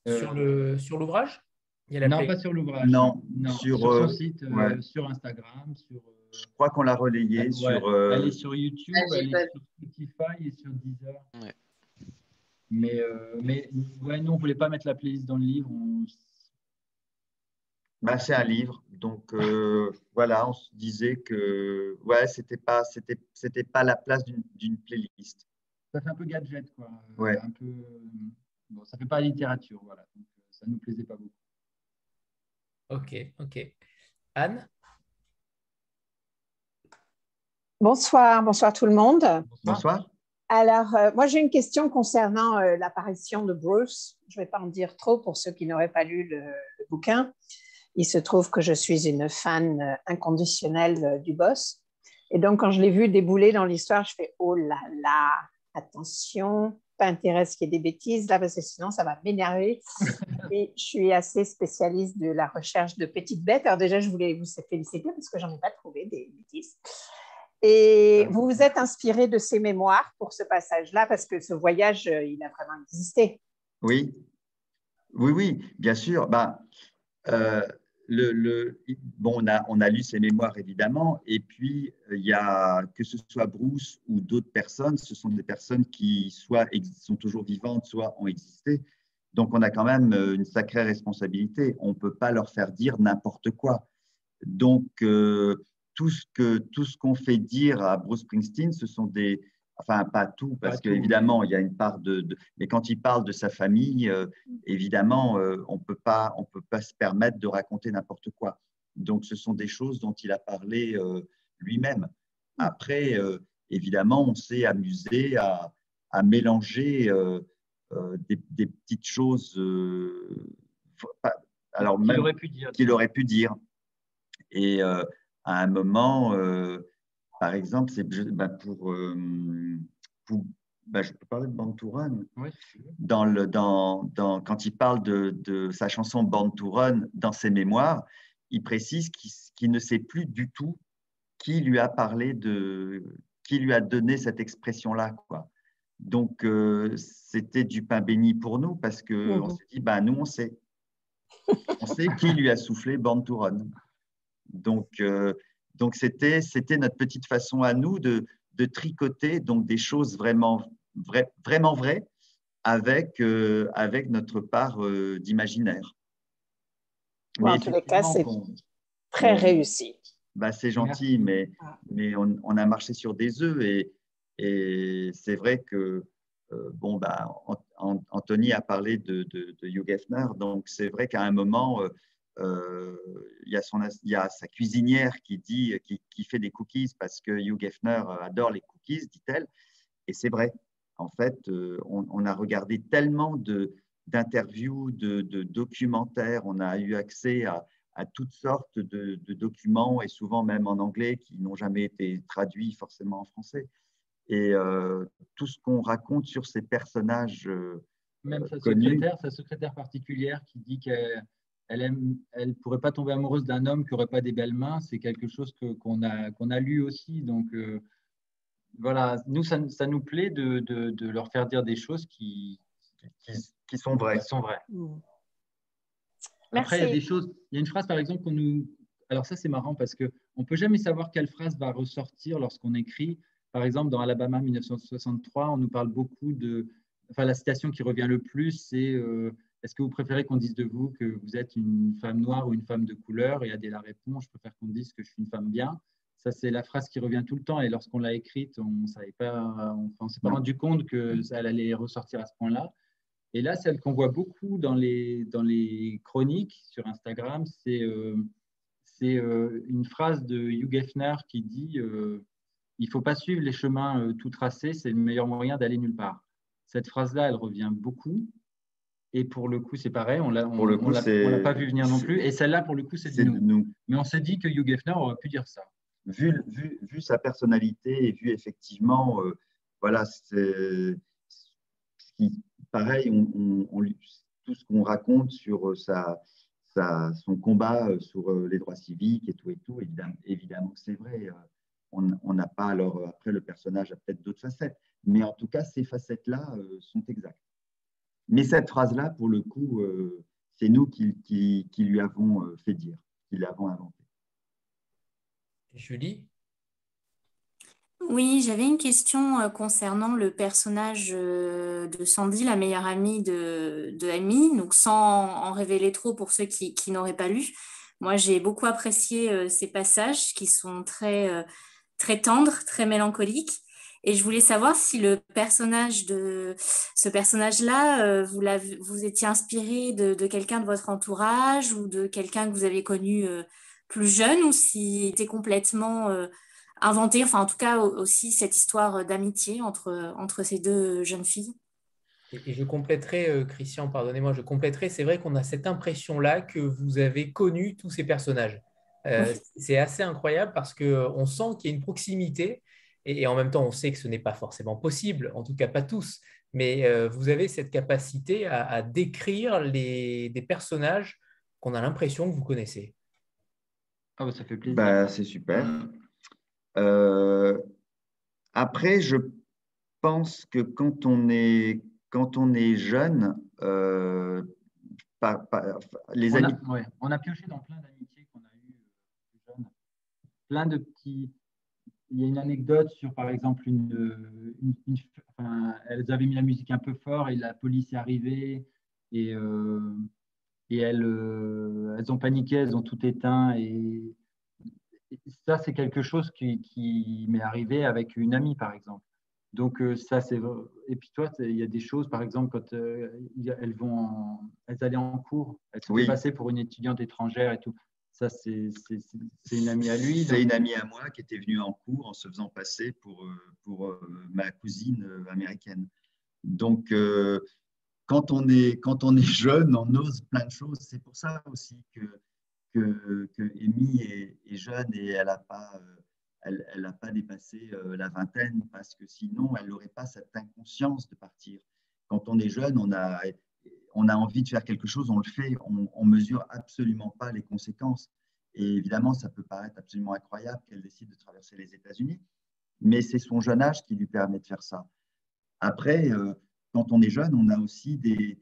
Oui. Sur l'ouvrage? Non, pas sur l'ouvrage. Non, sur son site, sur Instagram. Je crois qu'on l'a relayé Elle est sur YouTube, elle est sur Spotify et sur Deezer. Ouais. Mais nous, on ne voulait pas mettre la playlist dans le livre. C'est un livre. Donc, voilà, on se disait que c'était pas la place d'une playlist. Ça fait un peu gadget, quoi. Ouais. Un peu, bon, ça ne fait pas la littérature, voilà. Donc, ça ne nous plaisait pas beaucoup. Ok. Anne? Bonsoir tout le monde. Bonsoir. Alors, moi, j'ai une question concernant l'apparition de Bruce. Je ne vais pas en dire trop pour ceux qui n'auraient pas lu le bouquin. Il se trouve que je suis une fan inconditionnelle du boss. Et donc, quand je l'ai vu débouler dans l'histoire, je fais « Oh là là, attention, pas intérêt qu'il y ait des bêtises là, parce que sinon, ça va m'énerver. » Et je suis assez spécialiste de la recherche de petites bêtes. Alors déjà, je voulais vous féliciter parce que je n'en ai pas trouvé des bêtises. Et vous vous êtes inspiré de ses mémoires pour ce passage-là parce que ce voyage, il a vraiment existé. Oui, bien sûr. On a lu ses mémoires évidemment, et puis il y a, que ce soit Bruce ou d'autres personnes, ce sont des personnes qui soit sont toujours vivantes, soit ont existé. Donc on a quand même une sacrée responsabilité. On ne peut pas leur faire dire n'importe quoi. Donc tout ce qu'on fait dire à Bruce Springsteen, ce sont des, enfin pas tout, parce qu'évidemment il y a une part mais quand il parle de sa famille, évidemment on peut pas se permettre de raconter n'importe quoi. Donc ce sont des choses dont il a parlé lui-même. Après évidemment on s'est amusé à mélanger des petites choses alors qu'il même aurait pu dire. Et à un moment, par exemple, je peux parler de Born to Run. Oui. Quand il parle de sa chanson Born to Run dans ses mémoires, il précise qu'il ne sait plus du tout qui lui a qui lui a donné cette expression-là, quoi. Donc, c'était du pain béni pour nous parce qu'on s'est dit, nous, on sait. On sait qui lui a soufflé Born to Run. Donc c'était notre petite façon à nous de tricoter donc des choses vraiment vraies avec notre part d'imaginaire. En tous les cas, c'est très réussi. C'est gentil, mais on a marché sur des œufs et c'est vrai que Anthony a parlé de Hugh Hefner, donc c'est vrai qu'à un moment il y a sa cuisinière qui fait des cookies parce que Hugh Hefner adore les cookies, dit-elle. Et c'est vrai. En fait, on a regardé tellement d'interviews, de documentaires, on a eu accès à toutes sortes de documents et souvent même en anglais qui n'ont jamais été traduits forcément en français. Et tout ce qu'on raconte sur ces personnages Même connus. sa secrétaire particulière qui dit qu'elle elle pourrait pas tomber amoureuse d'un homme qui aurait pas des belles mains, c'est quelque chose qu'on a lu aussi. Donc voilà, nous ça nous plaît de leur faire dire des choses qui sont vraies. Qui sont vraies. Merci. Après, il y a des choses. Il y a une phrase par exemple qu'on nous. Alors ça c'est marrant parce que on peut jamais savoir quelle phrase va ressortir lorsqu'on écrit. Par exemple, dans Alabama 1963, on nous parle beaucoup de. Enfin, la citation qui revient le plus, c'est est-ce que vous préférez qu'on dise de vous que vous êtes une femme noire ou une femme de couleur? Et Adela répond, je préfère qu'on dise que je suis une femme bien. Ça, c'est la phrase qui revient tout le temps. Et lorsqu'on l'a écrite, on ne s'est pas rendu compte qu'elle allait ressortir à ce point-là. Et là, celle qu'on voit beaucoup dans les chroniques sur Instagram, c'est une phrase de Hugh Hefner qui dit il ne faut pas suivre les chemins tout tracés, c'est le meilleur moyen d'aller nulle part. Cette phrase-là, elle revient beaucoup. Et pour le coup, c'est pareil, on ne l'a pas vu venir non plus. Et celle-là, pour le coup, c'est de nous. Mais on s'est dit que Hugh Hefner aurait pu dire ça. Vu sa personnalité et vu effectivement, voilà, pareil, tout ce qu'on raconte sur son combat sur les droits civiques et tout, évidemment c'est vrai. On n'a pas, alors après le personnage a peut-être d'autres facettes, mais en tout cas ces facettes-là sont exactes. Mais cette phrase-là, pour le coup, c'est nous qui lui avons fait dire, qui l'avons inventée. Julie? Oui, j'avais une question concernant le personnage de Sandy, la meilleure amie de Amy, donc sans en révéler trop pour ceux qui n'auraient pas lu. Moi, j'ai beaucoup apprécié ces passages qui sont très, très tendres, très mélancoliques. Et je voulais savoir si ce personnage-là, vous étiez inspiré de quelqu'un de votre entourage ou de quelqu'un que vous avez connu plus jeune ou s'il était complètement inventé, enfin en tout cas aussi cette histoire d'amitié entre ces deux jeunes filles. Et je compléterai, Christian, pardonnez-moi, je compléterai, c'est vrai qu'on a cette impression-là que vous avez connu tous ces personnages. C'est assez incroyable parce qu'on sent qu'il y a une proximité et en même temps, on sait que ce n'est pas forcément possible, en tout cas pas tous, mais vous avez cette capacité à décrire des personnages qu'on a l'impression que vous connaissez. Ah, bah, ça fait plaisir. C'est super. Après, je pense que quand on est jeune, les amis. On a pioché dans plein d'amitiés qu'on a eues plus jeunes. Plein de petits. Il y a une anecdote sur, par exemple, elles avaient mis la musique un peu fort et la police est arrivée et elles ont paniqué, elles ont tout éteint. Et ça, c'est quelque chose qui m'est arrivé avec une amie, par exemple. Donc, ça, c'est. Et puis, toi, il y a des choses, par exemple, quand elles allaient en cours, elles se faisaient passer pour une étudiante étrangère et tout. Ça, c'est une amie à lui. C'est une amie à moi qui était venue en cours en se faisant passer pour ma cousine américaine. Donc, quand on est jeune, on ose plein de choses. C'est pour ça aussi que Amy est jeune et elle n'a pas dépassé la vingtaine parce que sinon, elle n'aurait pas cette inconscience de partir. Quand on est jeune, on a envie de faire quelque chose, on le fait, on ne mesure absolument pas les conséquences. Et évidemment, ça peut paraître absolument incroyable qu'elle décide de traverser les États-Unis, mais c'est son jeune âge qui lui permet de faire ça. Après, quand on est jeune, on a aussi des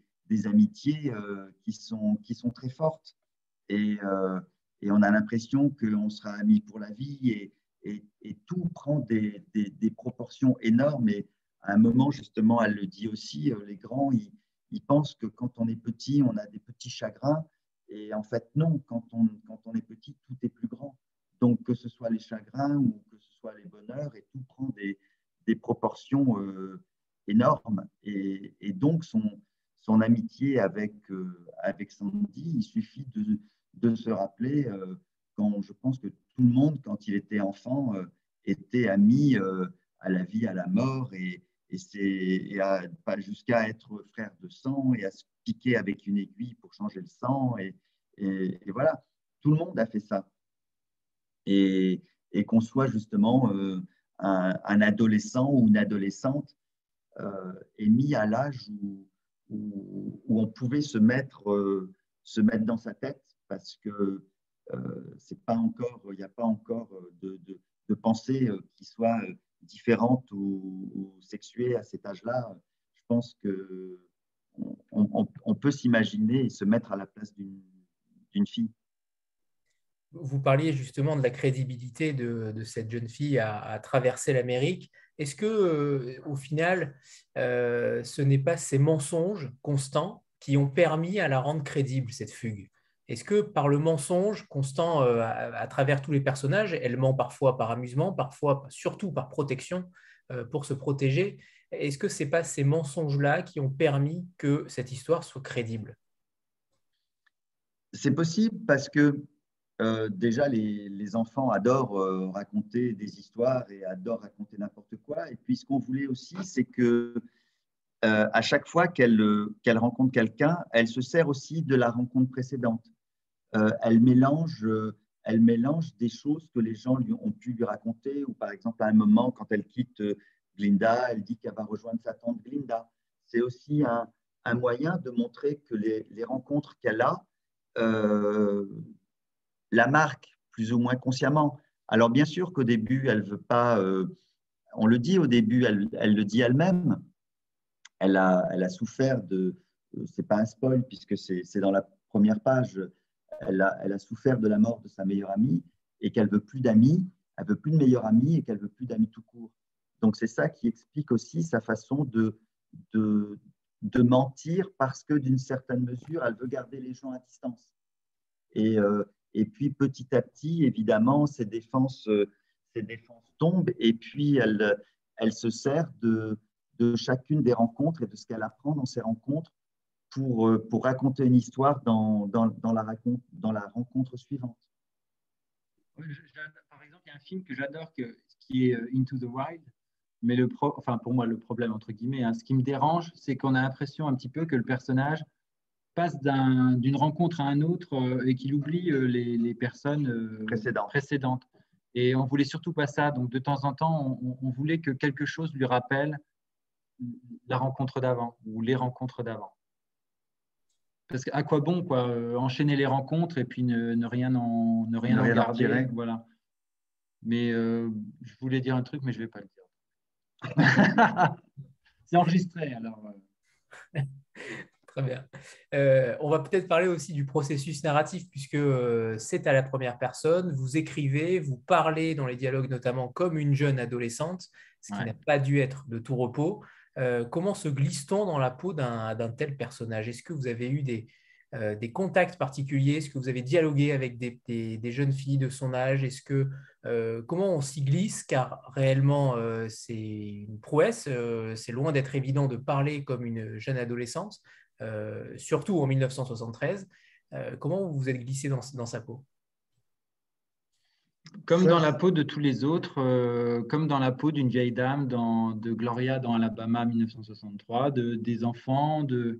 amitiés qui sont très fortes. Et on a l'impression qu'on sera amis pour la vie et tout prend des proportions énormes. Et à un moment, justement, elle le dit aussi, les grands, ils pensent que quand on est petit, on a des petits chagrins. Et en fait, non, quand on est petit, tout est plus grand. Donc, que ce soit les chagrins ou que ce soit les bonheurs, et tout prend des proportions énormes. Et donc, son amitié avec Sandy, il suffit de se rappeler quand je pense que tout le monde, quand il était enfant, était ami à la vie, à la mort, jusqu'à être frère de sang et à se piquer avec une aiguille pour changer le sang. Et voilà, tout le monde a fait ça. Et qu'on soit justement un adolescent ou une adolescente est mis à l'âge où on pouvait se mettre dans sa tête parce que c'est pas encore, il n'y a pas encore de pensée qui soit différente ou sexuée à cet âge-là. Je pense que on peut s'imaginer et se mettre à la place d'une fille. Vous parliez justement de la crédibilité de cette jeune fille à traverser l'Amérique. Est-ce que, au final, ce n'est pas ces mensonges constants qui ont permis à la rendre crédible, cette fugue? Est-ce que par le mensonge constant à travers tous les personnages, elle ment parfois par amusement, parfois surtout par protection, pour se protéger? Est-ce que ce n'est pas ces mensonges-là qui ont permis que cette histoire soit crédible? C'est possible parce que déjà, les enfants adorent raconter des histoires et adorent raconter n'importe quoi. Et puis, ce qu'on voulait aussi, c'est que à chaque fois qu'elle rencontre quelqu'un, elle se sert aussi de la rencontre précédente. Elle mélange des choses que les gens ont pu lui raconter. Ou par exemple, à un moment, quand elle quitte Glinda, elle dit qu'elle va rejoindre sa tante Glinda. C'est aussi un moyen de montrer que les rencontres qu'elle a la marque plus ou moins consciemment. Alors bien sûr qu'au début, elle veut pas, on le dit au début, elle le dit elle-même, elle a souffert de, c'est pas un spoil puisque c'est dans la première page, elle a souffert de la mort de sa meilleure amie et qu'elle veut plus d'amis, elle veut plus de meilleure amie et qu'elle veut plus d'amis tout court. Donc c'est ça qui explique aussi sa façon de mentir parce que d'une certaine mesure, elle veut garder les gens à distance. Et puis, petit à petit, évidemment, ses défenses tombent et puis elle se sert de chacune des rencontres et de ce qu'elle apprend dans ces rencontres pour raconter une histoire dans la rencontre suivante. Par exemple, il y a un film que j'adore qui est Into the Wild, mais enfin, pour moi, le problème, entre guillemets, ce qui me dérange, c'est qu'on a l'impression un petit peu que le personnage passe d'une rencontre à un autre et qu'il oublie les personnes précédentes. Et on voulait surtout pas ça. Donc, de temps en temps, on voulait que quelque chose lui rappelle la rencontre d'avant ou les rencontres d'avant. Parce qu'à quoi bon, quoi, enchaîner les rencontres et puis ne rien en garder. Voilà. Mais je voulais dire un truc, mais je ne vais pas le dire. C'est enregistré, alors. Très bien. On va peut-être parler aussi du processus narratif, puisque c'est à la première personne, vous écrivez, vous parlez dans les dialogues notamment comme une jeune adolescente, ce qui n'a pas dû être de tout repos. Comment se glisse-t-on dans la peau d'un tel personnage? Est-ce que vous avez eu des contacts particuliers? Est-ce que vous avez dialogué avec des jeunes filles de son âge? Comment on s'y glisse? Car réellement, c'est une prouesse. C'est loin d'être évident de parler comme une jeune adolescente. Surtout en 1973. Comment vous vous êtes glissé dans sa peau? Comme dans la peau de tous les autres, comme dans la peau d'une vieille dame de Gloria dans Alabama 1963, des enfants, d'un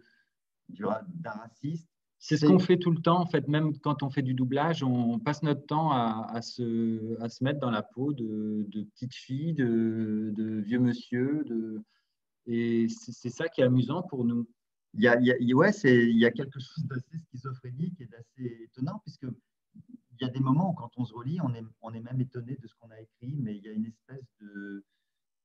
raciste. C'est ce qu'on fait tout le temps, en fait, même quand on fait du doublage, on passe notre temps à se mettre dans la peau de petites filles, de vieux monsieur, et c'est ça qui est amusant pour nous. Il y a quelque chose d'assez schizophrénique et d'assez étonnant, puisque il y a des moments où, quand on se relit, on est même étonné de ce qu'on a écrit, mais il y a une espèce de…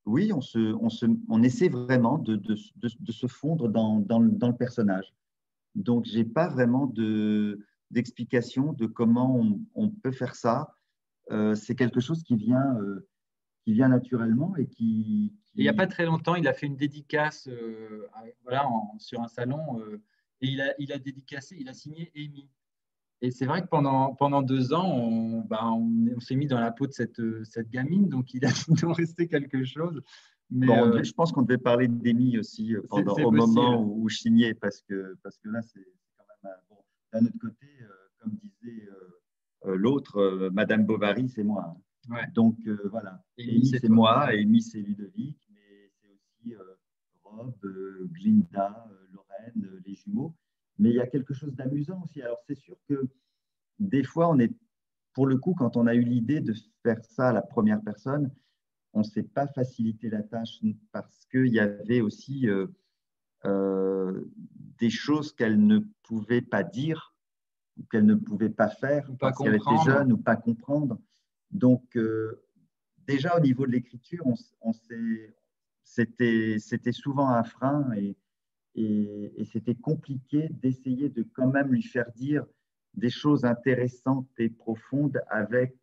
Oui, on essaie vraiment de se fondre dans le personnage. Donc, je n'ai pas vraiment d'explication de comment on peut faire ça. C'est quelque chose qui vient naturellement et qui… Il n'y a pas très longtemps, il a fait une dédicace sur un salon et il a dédicacé, il a signé Amy. Et c'est vrai que pendant 2 ans, on s'est mis dans la peau de cette gamine, donc il a resté quelque chose. Mais je pense qu'on devait parler d'Amy aussi au moment où je signais, parce que là, c'est quand même… Bon, d'un autre côté, comme disait l'autre, Madame Bovary, c'est moi. Ouais. Donc voilà, Amy c'est moi, Amy c'est Ludovic, mais c'est aussi Rob, Glinda, Lorraine, les jumeaux. Mais il y a quelque chose d'amusant aussi. Alors c'est sûr que des fois, pour le coup, quand on a eu l'idée de faire ça à la première personne, on s'est pas facilité la tâche parce qu'il y avait aussi des choses qu'elle ne pouvait pas dire, ou qu'elle ne pouvait pas faire Ou pas parce qu'elle était comprendre. jeune ou pas comprendre. Donc, déjà au niveau de l'écriture, c'était souvent un frein et c'était compliqué d'essayer de quand même lui faire dire des choses intéressantes et profondes avec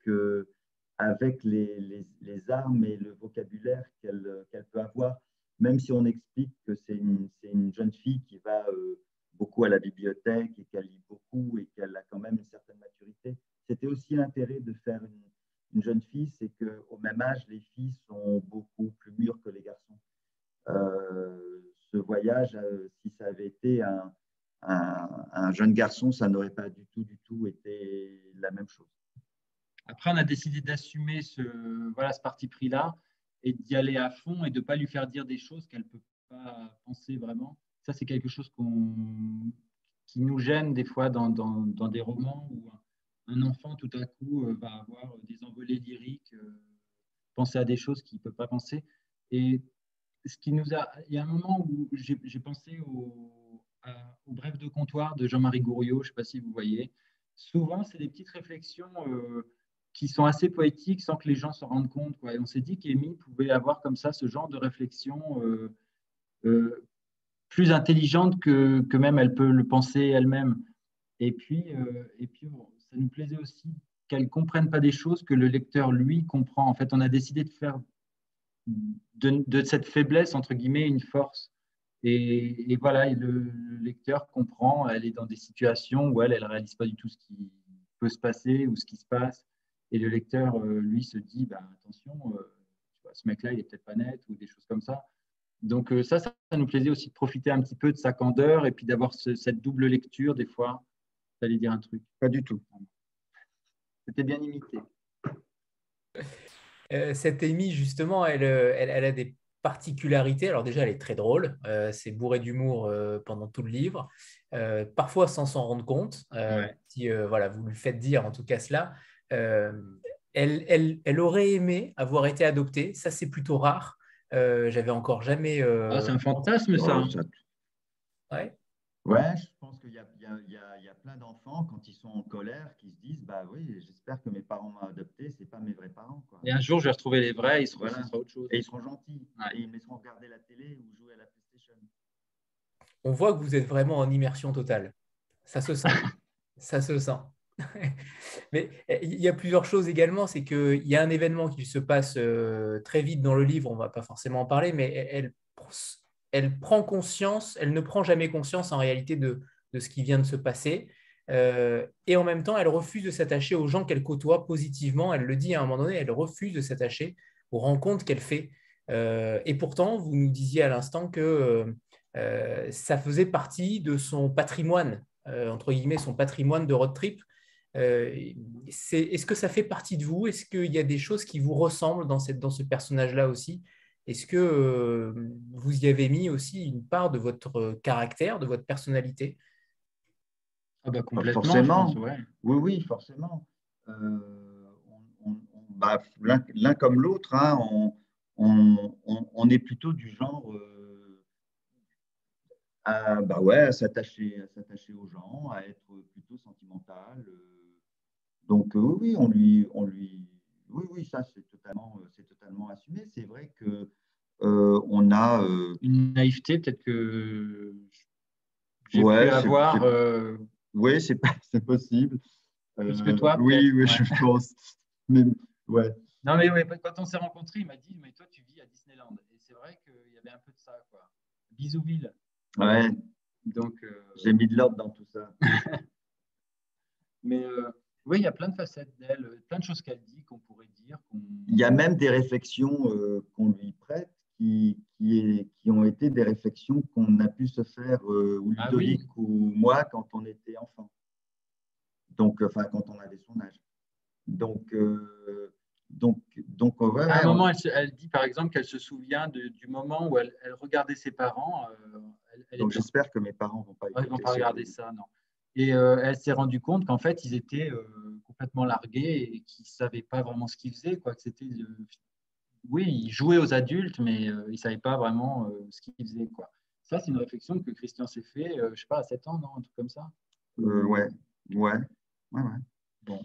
les armes et le vocabulaire qu'elle peut avoir, même si on explique que c'est une jeune fille qui va beaucoup à la bibliothèque et qu'elle lit beaucoup et qu'elle a quand même une certaine maturité. C'était aussi l'intérêt de faire une jeune fille, c'est qu'au même âge, les filles sont beaucoup plus mûres que les garçons. Ce voyage, si ça avait été un jeune garçon, ça n'aurait pas du tout été la même chose. Après, on a décidé d'assumer ce parti pris-là et d'y aller à fond et de ne pas lui faire dire des choses qu'elle ne peut pas penser vraiment. Ça, c'est quelque chose qui nous gêne des fois dans des romans où un enfant, tout à coup, va avoir des envolées lyriques, penser à des choses qu'il ne peut pas penser. Et il y a un moment où j'ai pensé au Bref de comptoir de Jean-Marie Gouriot, je ne sais pas si vous voyez. Souvent, c'est des petites réflexions qui sont assez poétiques sans que les gens s'en rendent compte, quoi. Et on s'est dit qu'Amy pouvait avoir comme ça ce genre de réflexion plus intelligente que même elle peut le penser elle-même. Et puis ça nous plaisait aussi qu'elle ne comprenne pas des choses que le lecteur, lui, comprend. En fait, on a décidé de faire de cette faiblesse, entre guillemets, une force. Et voilà, et le lecteur comprend, elle est dans des situations où elle ne réalise pas du tout ce qui peut se passer ou ce qui se passe. Et le lecteur, lui, se dit, bah, attention, ce mec-là, il est peut-être pas net ou des choses comme ça. Donc ça nous plaisait aussi de profiter un petit peu de sa candeur et puis d'avoir cette double lecture des fois. Tu allais dire un truc? Pas du tout. C'était bien imité. Cette Amy, justement, elle a des particularités. Alors déjà, elle est très drôle. C'est bourré d'humour pendant tout le livre. Parfois sans s'en rendre compte. Ouais. Si voilà, vous lui faites dire en tout cas cela. Elle aurait aimé avoir été adoptée. Ça, c'est plutôt rare. J'avais encore jamais... C'est un fantasme, ça. Ouais. Ouais, je pense qu'il y a plein d'enfants, quand ils sont en colère, qui se disent, bah oui, j'espère que mes parents m'ont adopté, c'est pas mes vrais parents, quoi. Et un jour, je vais retrouver les vrais, ce sera autre chose. Et ils seront gentils. Ouais. Et ils me laisseront regarder la télé ou jouer à la PlayStation. On voit que vous êtes vraiment en immersion totale. Ça se sent. Ça se sent. Mais il y a plusieurs choses également. C'est qu'il y a un événement qui se passe très vite dans le livre. On ne va pas forcément en parler, mais elle prend conscience, elle ne prend jamais conscience en réalité de ce qui vient de se passer. Et en même temps, elle refuse de s'attacher aux gens qu'elle côtoie positivement. Elle le dit à un moment donné, elle refuse de s'attacher aux rencontres qu'elle fait. Et pourtant, vous nous disiez à l'instant que ça faisait partie de son patrimoine, entre guillemets, son patrimoine de road trip. Est-ce que ça fait partie de vous? Est-ce qu'il y a des choses qui vous ressemblent dans ce personnage-là aussi? Est-ce que vous y avez mis aussi une part de votre caractère, de votre personnalité? Ah bah complètement, forcément. je pense, ouais. Oui, forcément. L'un comme l'autre, hein, on est plutôt du genre à s'attacher aux gens, à être plutôt sentimental. Donc oui, oui, ça c'est totalement assumé. C'est vrai que on a une naïveté peut-être que j'ai pu avoir. Oui, c'est possible. Plus que toi, oui, ouais. je pense. Mais ouais. Non, mais ouais, quand on s'est rencontrés, il m'a dit, mais toi, tu vis à Disneyland. Et c'est vrai qu'il y avait un peu de ça, quoi. Bisouville. Ouais. Donc, j'ai mis de l'ordre dans tout ça. Mais oui, il y a plein de facettes d'elle, plein de choses qu'elle dit, qu'on pourrait dire. Il y a même des réflexions qu'on lui prête qui ont été des réflexions qu'on a pu se faire, ou Ludovic ou moi, quand on était enfant. Donc, quand on avait son âge. Donc ouais, à un moment, elle dit par exemple qu'elle se souvient du moment où elle regardait ses parents. Donc j'espère que mes parents ne vont pas regarder ça, non. Et elle s'est rendue compte qu'en fait, ils étaient complètement largués et qu'ils ne savaient pas vraiment ce qu'ils faisaient, quoi, que c'était oui, ils jouaient aux adultes, mais ils ne savaient pas vraiment ce qu'ils faisaient, quoi. Ça, c'est une réflexion que Christian s'est fait, je ne sais pas, à 7 ans, non, un truc comme ça. Ouais, ouais, ouais. Bon.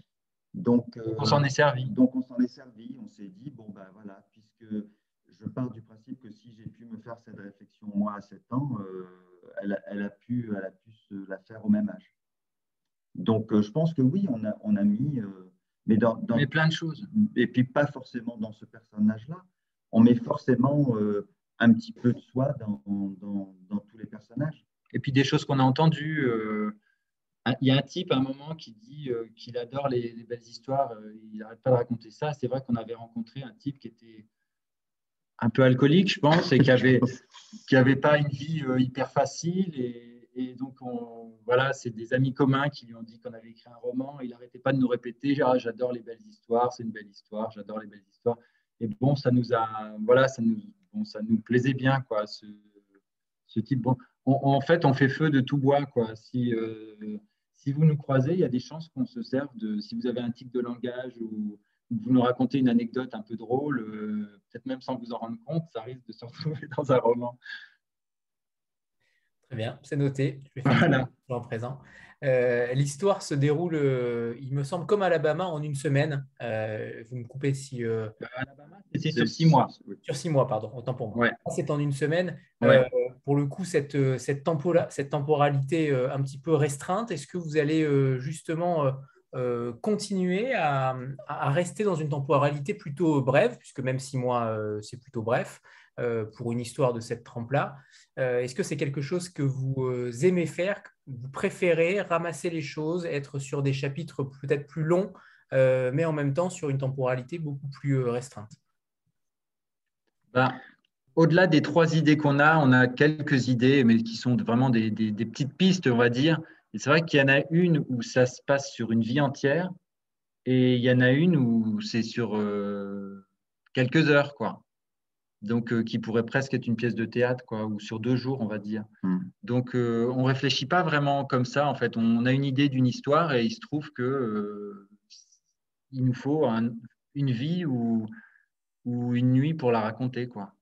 Donc, on s'en est servi. Donc, on s'en est servi. On s'est dit, bon, ben voilà, puisque je pars du principe que si j'ai pu me faire cette réflexion, moi, à 7 ans, elle a pu se la faire au même âge. Donc, je pense que oui, on a mis, mais mais plein de choses. Et puis, pas forcément dans ce personnage-là. On met forcément un petit peu de soi dans tous les personnages. Et puis, des choses qu'on a entendues. Il y a un type à un moment qui dit qu'il adore les belles histoires. Il n'arrête pas de raconter ça. C'est vrai qu'on avait rencontré un type qui était un peu alcoolique, je pense, et qui avait pas une vie hyper facile. Et donc, voilà, c'est des amis communs qui lui ont dit qu'on avait écrit un roman. Il n'arrêtait pas de nous répéter, ah, j'adore les belles histoires, c'est une belle histoire, j'adore les belles histoires. Et bon, ça nous plaisait bien, quoi, ce type. Bon, en fait, on fait feu de tout bois, quoi. Si vous nous croisez, il y a des chances qu'on se serve si vous avez un tic de langage ou vous nous racontez une anecdote un peu drôle, peut-être même sans vous en rendre compte, ça risque de se retrouver dans un roman. Très bien, c'est noté. Je vais faire ça en présent. L'histoire se déroule, il me semble, comme Alabama en une semaine. Vous me coupez si… Alabama, c'est sur 6 mois. Sur 6 mois, pardon, autant pour moi. Ouais. C'est en une semaine. Ouais. Pour le coup, cette temporalité un petit peu restreinte, est-ce que vous allez justement continuer à rester dans une temporalité plutôt brève, puisque même 6 mois, c'est plutôt bref, pour une histoire de cette trempe-là. Est-ce que c'est quelque chose que vous aimez faire, que vous préférez ramasser les choses, être sur des chapitres peut-être plus longs, mais en même temps sur une temporalité beaucoup plus restreinte? Au-delà des 3 idées qu'on a, on a quelques idées, mais qui sont vraiment des petites pistes, on va dire. Et c'est vrai qu'il y en a une où ça se passe sur une vie entière, et il y en a une où c'est sur quelques heures, quoi. Donc, qui pourrait presque être une pièce de théâtre, quoi, ou sur 2 jours, on va dire. Donc, on ne réfléchit pas vraiment comme ça. En fait, on a une idée d'une histoire et il se trouve que il nous faut une vie ou une nuit pour la raconter, quoi.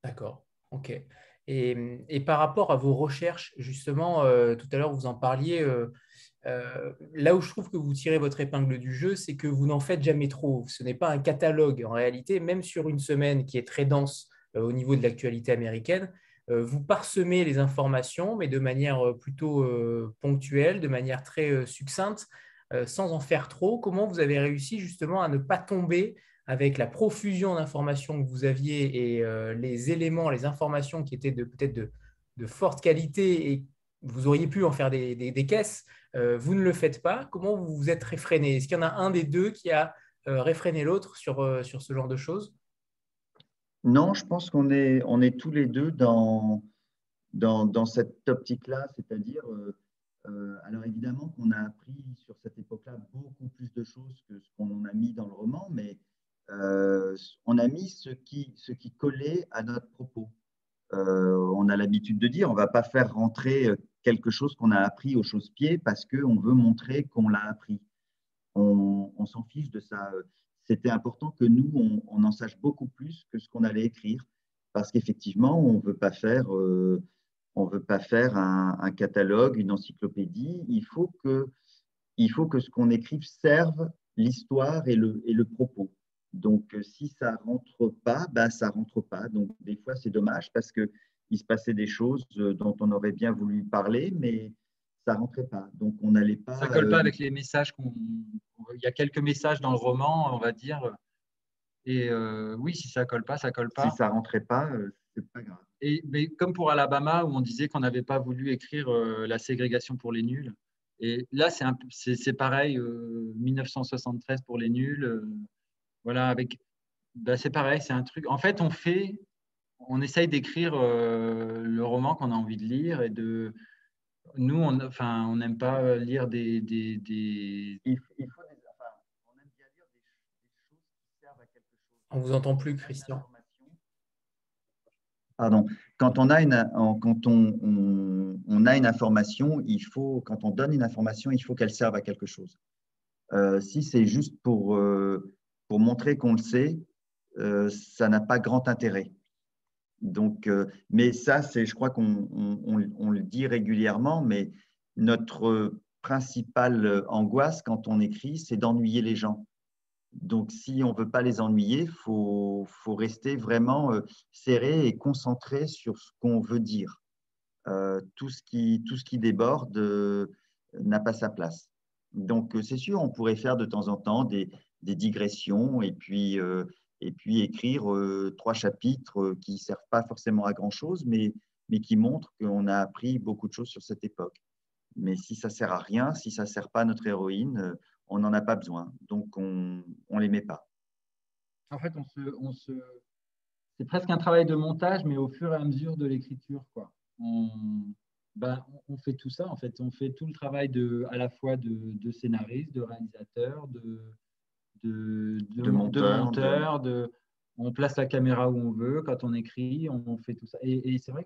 D'accord, ok. Et par rapport à vos recherches, justement, tout à l'heure, vous en parliez, là où je trouve que vous tirez votre épingle du jeu, c'est que vous n'en faites jamais trop. Ce n'est pas un catalogue. En réalité, même sur une semaine qui est très dense au niveau de l'actualité américaine, vous parsemez les informations, mais de manière plutôt ponctuelle, de manière très succincte, sans en faire trop. Comment vous avez réussi justement à ne pas tomber avec la profusion d'informations que vous aviez et les éléments, les informations qui étaient peut-être de forte qualité et vous auriez pu en faire des caisses, vous ne le faites pas. Comment vous vous êtes réfréné? Est-ce qu'il y en a un des deux qui a réfréné l'autre sur ce genre de choses? Non, je pense qu'on est tous les deux dans cette optique-là, c'est-à-dire, alors évidemment qu'on a appris sur cette époque-là beaucoup plus de choses que ce qu'on a mis dans le roman, mais on a mis ce qui collait à notre propos. On a l'habitude de dire, on ne va pas faire rentrer quelque chose qu'on a appris au chausse-pied parce qu'on veut montrer qu'on l'a appris. On s'en fiche de ça. C'était important que nous, on en sache beaucoup plus que ce qu'on allait écrire, parce qu'effectivement, on ne veut pas faire un catalogue, une encyclopédie. Il faut que ce qu'on écrive serve l'histoire et le propos. Donc, si ça ne rentre pas, ça ne rentre pas. Donc, des fois, c'est dommage parce qu'il se passait des choses dont on aurait bien voulu parler, mais ça ne rentrait pas. Donc, on n'allait pas… Ça ne colle pas avec les messages il y a quelques messages dans le roman, on va dire. Et oui, si ça ne colle pas, ça ne colle pas. Si ça ne rentrait pas, ce n'est pas grave. Mais comme pour Alabama, où on disait qu'on n'avait pas voulu écrire la ségrégation pour les nuls. Et là, c'est pareil, 1973 pour les nuls. Voilà, c'est pareil, c'est un truc. En fait, on essaye d'écrire le roman qu'on a envie de lire et nous, on n'aime pas lire des… On aime bien lire des choses qui servent à quelque chose. On ne vous entend plus, Christian. Pardon. Quand on a une information, quand on donne une information, il faut qu'elle serve à quelque chose. Si c'est juste pour pour montrer qu'on le sait, ça n'a pas grand intérêt. Donc, mais ça, je crois qu'on le dit régulièrement, mais notre principale angoisse quand on écrit, c'est d'ennuyer les gens. Donc, si on ne veut pas les ennuyer, il faut rester vraiment serré et concentré sur ce qu'on veut dire. Tout ce qui déborde n'a pas sa place. Donc, c'est sûr, on pourrait faire de temps en temps des digressions et puis écrire 3 chapitres qui ne servent pas forcément à grand-chose, mais qui montrent qu'on a appris beaucoup de choses sur cette époque. Mais si ça ne sert à rien, si ça ne sert pas à notre héroïne, on n'en a pas besoin. Donc, on ne les met pas. En fait, c'est presque un travail de montage, mais au fur et à mesure de l'écriture, quoi. On fait tout ça, en fait. On fait tout le travail à la fois de scénariste, de réalisateur, de monteur. On place la caméra où on veut. Quand on écrit, on fait tout ça. Et c'est vrai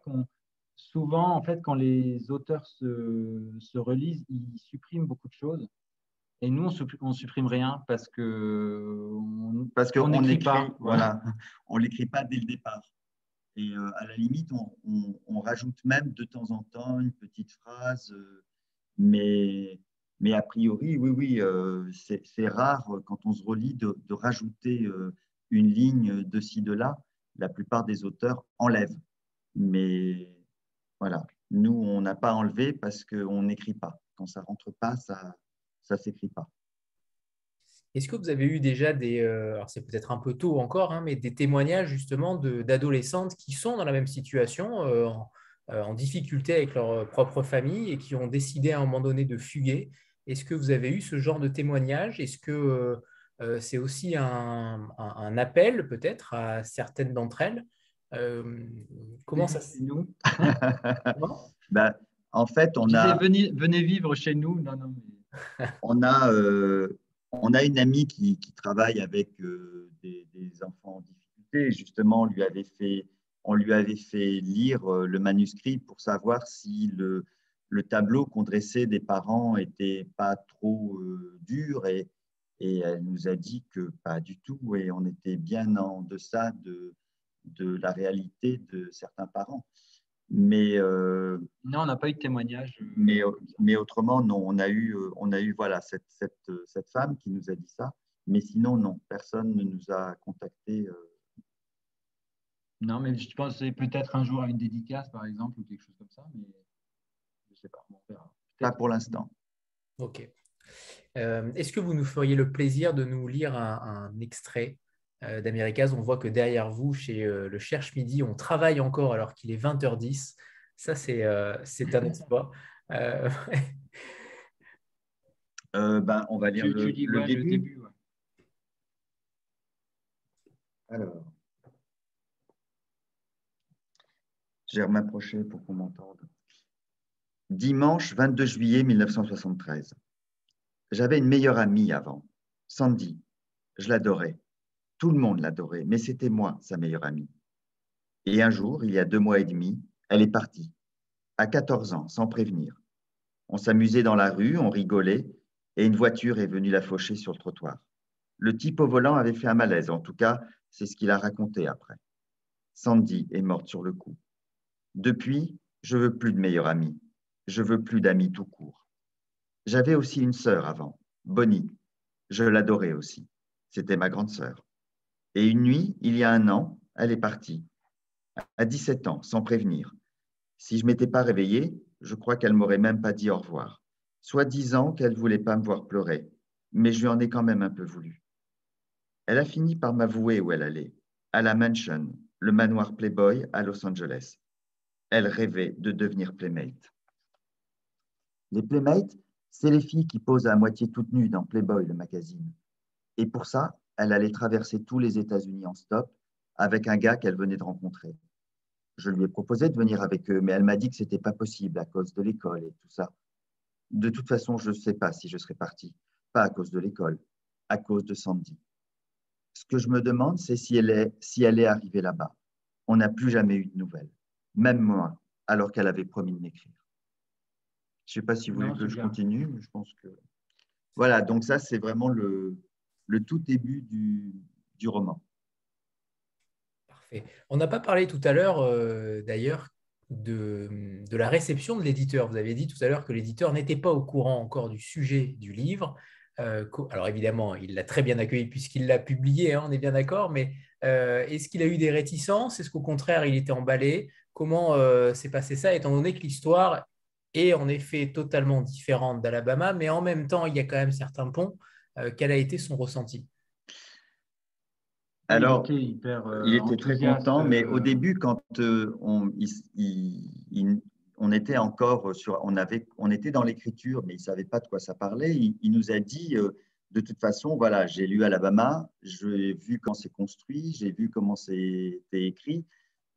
souvent, en fait, quand les auteurs se relisent, ils suppriment beaucoup de choses. Et nous, on supprime rien parce qu'on n'écrit pas. Voilà, on l'écrit pas dès le départ. Et à la limite, on rajoute même de temps en temps une petite phrase, mais a priori, oui, c'est rare quand on se relit de rajouter une ligne de ci, de là. La plupart des auteurs enlèvent. Mais voilà, nous, on n'a pas enlevé parce qu'on n'écrit pas. Quand ça ne rentre pas, ça ne s'écrit pas. Est-ce que vous avez eu déjà alors c'est peut-être un peu tôt encore, hein, mais des témoignages justement d'adolescentes qui sont dans la même situation, en difficulté avec leur propre famille et qui ont décidé à un moment donné de fuguer? Est-ce que vous avez eu ce genre de témoignage? Est-ce que c'est aussi un appel peut-être à certaines d'entre elles? Comment ça se... nous Ben, en fait, venez vivre chez nous. Non, mais... on a une amie qui travaille avec des enfants en difficulté. Justement, on lui avait fait lire le manuscrit pour savoir si le tableau qu'on dressait des parents n'était pas trop dur. Et elle nous a dit que pas du tout. Et on était bien en deçà de la réalité de certains parents. Mais non, on n'a pas eu de témoignage. Mais autrement, non. On a eu voilà, cette femme qui nous a dit ça. Mais sinon, non. Personne ne nous a contactés. Non, mais je pense que peut-être un jour à une dédicace, par exemple, ou quelque chose comme ça. Mais je ne sais pas. On verra. Pas pour l'instant. Ok. Est-ce que vous nous feriez le plaisir de nous lire un extrait d'Américas? On voit que derrière vous, chez le Cherche Midi, on travaille encore alors qu'il est 20h10. Ça, c'est un exploit. On va lire le début. Ouais. Alors, je vais m'approcher pour qu'on m'entende. Dimanche 22 juillet 1973. J'avais une meilleure amie avant, Sandy. Je l'adorais. Tout le monde l'adorait, mais c'était moi, sa meilleure amie. Et un jour, il y a 2 mois et demi, elle est partie, à 14 ans, sans prévenir. On s'amusait dans la rue, on rigolait, et une voiture est venue la faucher sur le trottoir. Le type au volant avait fait un malaise, en tout cas, c'est ce qu'il a raconté après. Sandy est morte sur le coup. Depuis, je veux plus de meilleure amie. Je veux plus d'amis tout court. J'avais aussi une sœur avant, Bonnie. Je l'adorais aussi. C'était ma grande sœur. Et une nuit, il y a 1 an, elle est partie. À 17 ans, sans prévenir. Si je ne m'étais pas réveillé, je crois qu'elle ne m'aurait même pas dit au revoir. Soit disant qu'elle ne voulait pas me voir pleurer, mais je lui en ai quand même un peu voulu. Elle a fini par m'avouer où elle allait, à la Mansion, le manoir Playboy à Los Angeles. Elle rêvait de devenir Playmate. Les Playmates, c'est les filles qui posent à moitié toutes nues dans Playboy, le magazine. Et pour ça, elle allait traverser tous les États-Unis en stop avec un gars qu'elle venait de rencontrer. Je lui ai proposé de venir avec eux, mais elle m'a dit que ce n'était pas possible à cause de l'école et tout ça. De toute façon, je ne sais pas si je serais partie. Pas à cause de l'école, à cause de Sandy. Ce que je me demande, c'est si elle est arrivée là-bas. On n'a plus jamais eu de nouvelles, même moi, alors qu'elle avait promis de m'écrire. Je ne sais pas si vous voulez que je continue, mais je pense que… Voilà, donc ça, c'est vraiment le tout début du roman. Parfait. On n'a pas parlé tout à l'heure, d'ailleurs, de la réception de l'éditeur. Vous avez dit tout à l'heure que l'éditeur n'était pas au courant encore du sujet du livre. Alors évidemment, il l'a très bien accueilli puisqu'il l'a publié, hein, on est bien d'accord, mais est-ce qu'il a eu des réticences? Est-ce qu'au contraire, il était emballé? Comment s'est passé ça, étant donné que l'histoire est en effet totalement différente d'Alabama, mais en même temps, il y a quand même certains ponts. Quel a été son ressenti? Alors, il était hyper il était très enthousiaste. content, mais au début, quand on était encore on était dans l'écriture, mais il ne savait pas de quoi ça parlait. Il nous a dit, de toute façon, voilà, j'ai lu Alabama, j'ai vu comment c'est construit, j'ai vu comment c'était écrit,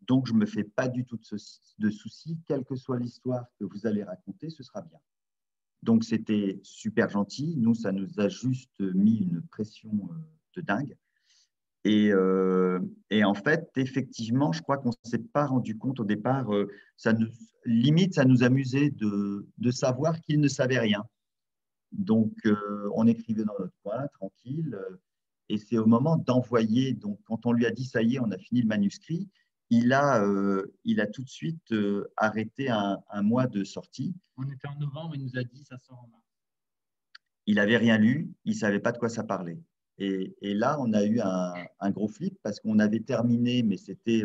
donc je ne me fais pas du tout de soucis, quelle que soit l'histoire que vous allez raconter, ce sera bien. Donc c'était super gentil. Nous, ça nous a juste mis une pression de dingue. Et en fait, effectivement, je crois qu'on ne s'est pas rendu compte au départ, limite, ça nous amusait de savoir qu'il ne savait rien. Donc, on écrivait dans notre coin, tranquille, et c'est au moment d'envoyer, donc quand on lui a dit, ça y est, on a fini le manuscrit, il a tout de suite arrêté un mois de sortie. On était en novembre, il nous a dit, ça sort en mars. Il n'avait rien lu, il ne savait pas de quoi ça parlait. Et là, on a eu un gros flip parce qu'on avait terminé, mais c'était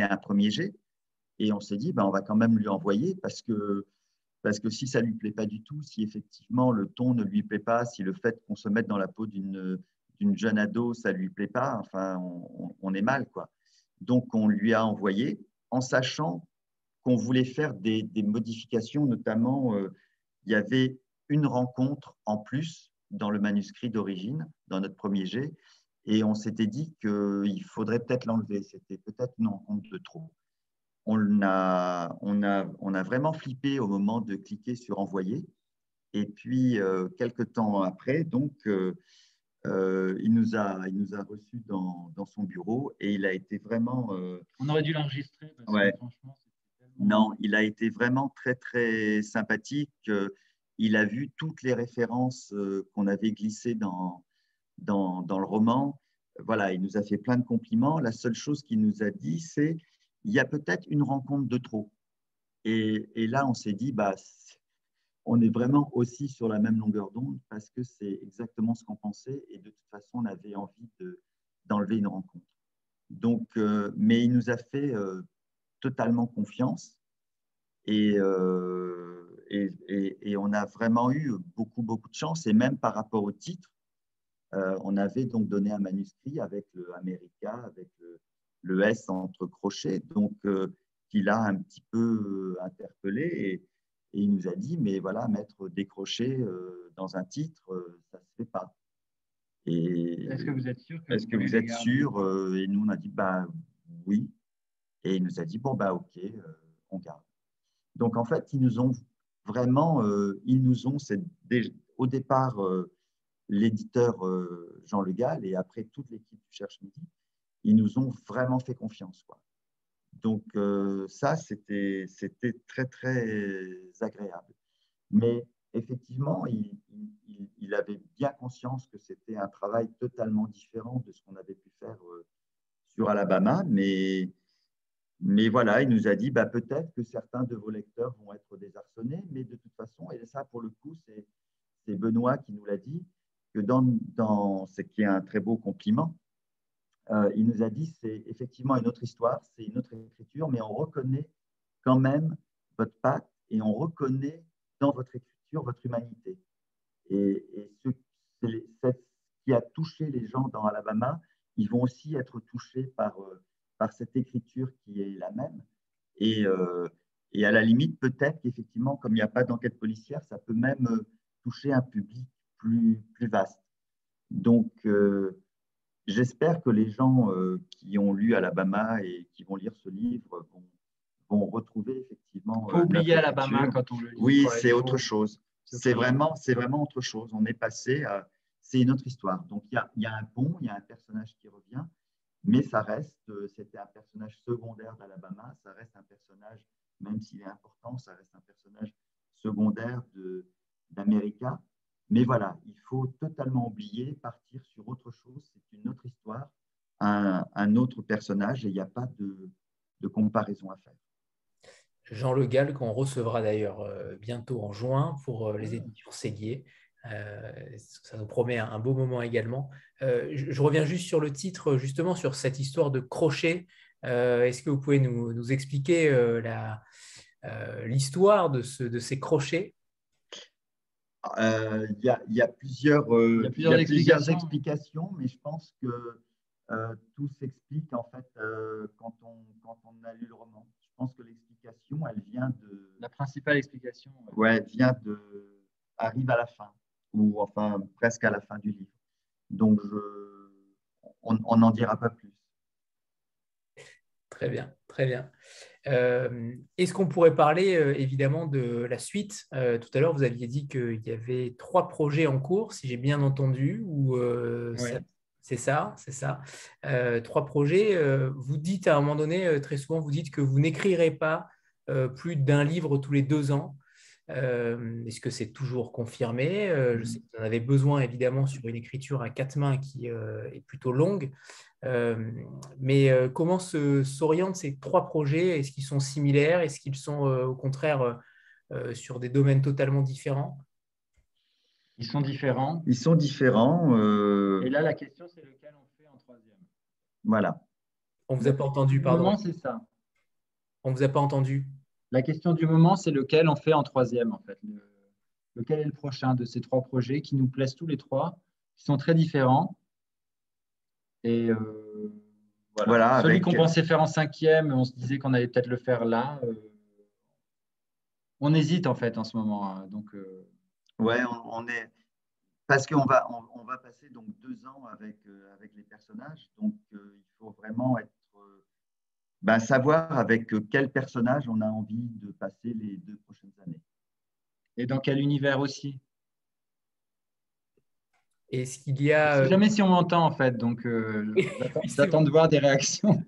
un premier jet. Et on s'est dit, ben, on va quand même lui envoyer parce que si ça ne lui plaît pas du tout, si effectivement le ton ne lui plaît pas, si le fait qu'on se mette dans la peau d'une jeune ado, ça ne lui plaît pas, enfin, on est mal, quoi. Donc, on lui a envoyé en sachant qu'on voulait faire des modifications, notamment, il y avait une rencontre en plus dans le manuscrit d'origine, dans notre premier jet, et on s'était dit qu'il faudrait peut-être l'enlever. C'était peut-être une rencontre de trop. On a vraiment flippé au moment de cliquer sur envoyer. Et puis, quelques temps après, donc, il nous a reçus dans son bureau et il a été vraiment… On aurait dû l'enregistrer parce ouais. que franchement, non, il a été vraiment très, très sympathique. Il a vu toutes les références qu'on avait glissées dans le roman. Voilà, il nous a fait plein de compliments. La seule chose qu'il nous a dit, c'est il y a peut-être une rencontre de trop. Et là, on s'est dit, bah, on est vraiment aussi sur la même longueur d'onde parce que c'est exactement ce qu'on pensait. Et de toute façon, on avait envie d'enlever une rencontre. Donc, mais il nous a fait totalement confiance. Et on a vraiment eu beaucoup, beaucoup de chance. Et même par rapport au titre, on avait donc donné un manuscrit avec le America, avec le S entre crochets, donc qui l'a un petit peu interpellé. Et il nous a dit, mais voilà, mettre des crochets dans un titre, ça ne se fait pas. Est-ce que vous êtes sûr Est-ce que vous êtes sûr Et nous, on a dit, bah oui. Et il nous a dit, bon, bah ok, on garde. Donc, en fait, ils nous ont vraiment, au départ, l'éditeur Jean Le Gall et après toute l'équipe du Cherche Midi, ils nous ont vraiment fait confiance, quoi. Donc, ça, c'était très, très agréable. Mais effectivement, il avait bien conscience que c'était un travail totalement différent de ce qu'on avait pu faire sur Alabama, mais voilà, il nous a dit, bah, peut-être que certains de vos lecteurs vont être désarçonnés, mais de toute façon, et ça, pour le coup, c'est Benoît qui nous l'a dit, que ce qui est un très beau compliment, il nous a dit, c'est effectivement une autre histoire, c'est une autre écriture, mais on reconnaît quand même votre patte et on reconnaît dans votre écriture votre humanité. Et ce qui a touché les gens dans Alabama, ils vont aussi être touchés par cette écriture qui est la même. Et à la limite, peut-être qu'effectivement, comme il n'y a pas d'enquête policière, ça peut même toucher un public plus vaste. Donc, j'espère que les gens qui ont lu Alabama et qui vont lire ce livre vont retrouver effectivement… Il faut oublier Alabama quand on le lit. Oui, c'est autre chose. C'est vraiment autre chose. On est passé à… C'est une autre histoire. Donc, il y a un pont, il y a un personnage qui revient, mais ça reste… C'était un personnage secondaire d'Alabama, ça reste un personnage, même s'il est important, ça reste un personnage secondaire d'America. Mais voilà, il faut totalement oublier, partir sur un autre personnage et il n'y a pas de comparaison à faire. Jean Le Gall, qu'on recevra d'ailleurs bientôt en juin pour les éditions Séguier. Ça nous promet un beau moment également. Je reviens juste sur le titre, justement sur cette histoire de crochet. Est-ce que vous pouvez nous expliquer l'histoire de ces crochets? Il y a plusieurs explications, mais je pense que tout s'explique en fait quand on a lu le roman. Je pense que l'explication, elle vient de… La principale explication. Ouais, arrive à la fin, ou enfin presque à la fin du livre. Donc, on n'en dira pas plus. Très bien, très bien. Est-ce qu'on pourrait parler évidemment de la suite? Tout à l'heure, vous aviez dit qu'il y avait 3 projets en cours, si j'ai bien entendu, ou Ouais. c'est ça, c'est ça. 3 projets. Vous dites à un moment donné, très souvent, vous dites que vous n'écrirez pas plus d'un livre tous les 2 ans. Est-ce que c'est toujours confirmé? Je sais que vous en avez besoin évidemment sur une écriture à 4 mains qui est plutôt longue. Mais comment s'orientent ces 3 projets? Est-ce qu'ils sont similaires? Est-ce qu'ils sont au contraire sur des domaines totalement différents? Ils sont différents. Ils sont différents. Et là, la question, c'est lequel on fait en 3e. Voilà. On ne vous a pas entendu, Pour le pardon. moment, c'est ça. On ne vous a pas entendu. La question du moment, c'est lequel on fait en 3e, en fait. Lequel est le prochain de ces 3 projets qui nous plaisent tous les 3, qui sont très différents. Et voilà. Celui qu'on pensait faire en 5e, on se disait qu'on allait peut-être le faire là. On hésite, en fait, en ce moment. Donc, ouais, on est… Parce qu'on va passer donc 2 ans avec les personnages. Donc, il faut vraiment savoir avec quel personnage on a envie de passer les 2 prochaines années. Et dans quel univers aussi. Est-ce qu'il y a… Je ne sais jamais si on m'entend, en fait. Donc, j'attends de voir des réactions.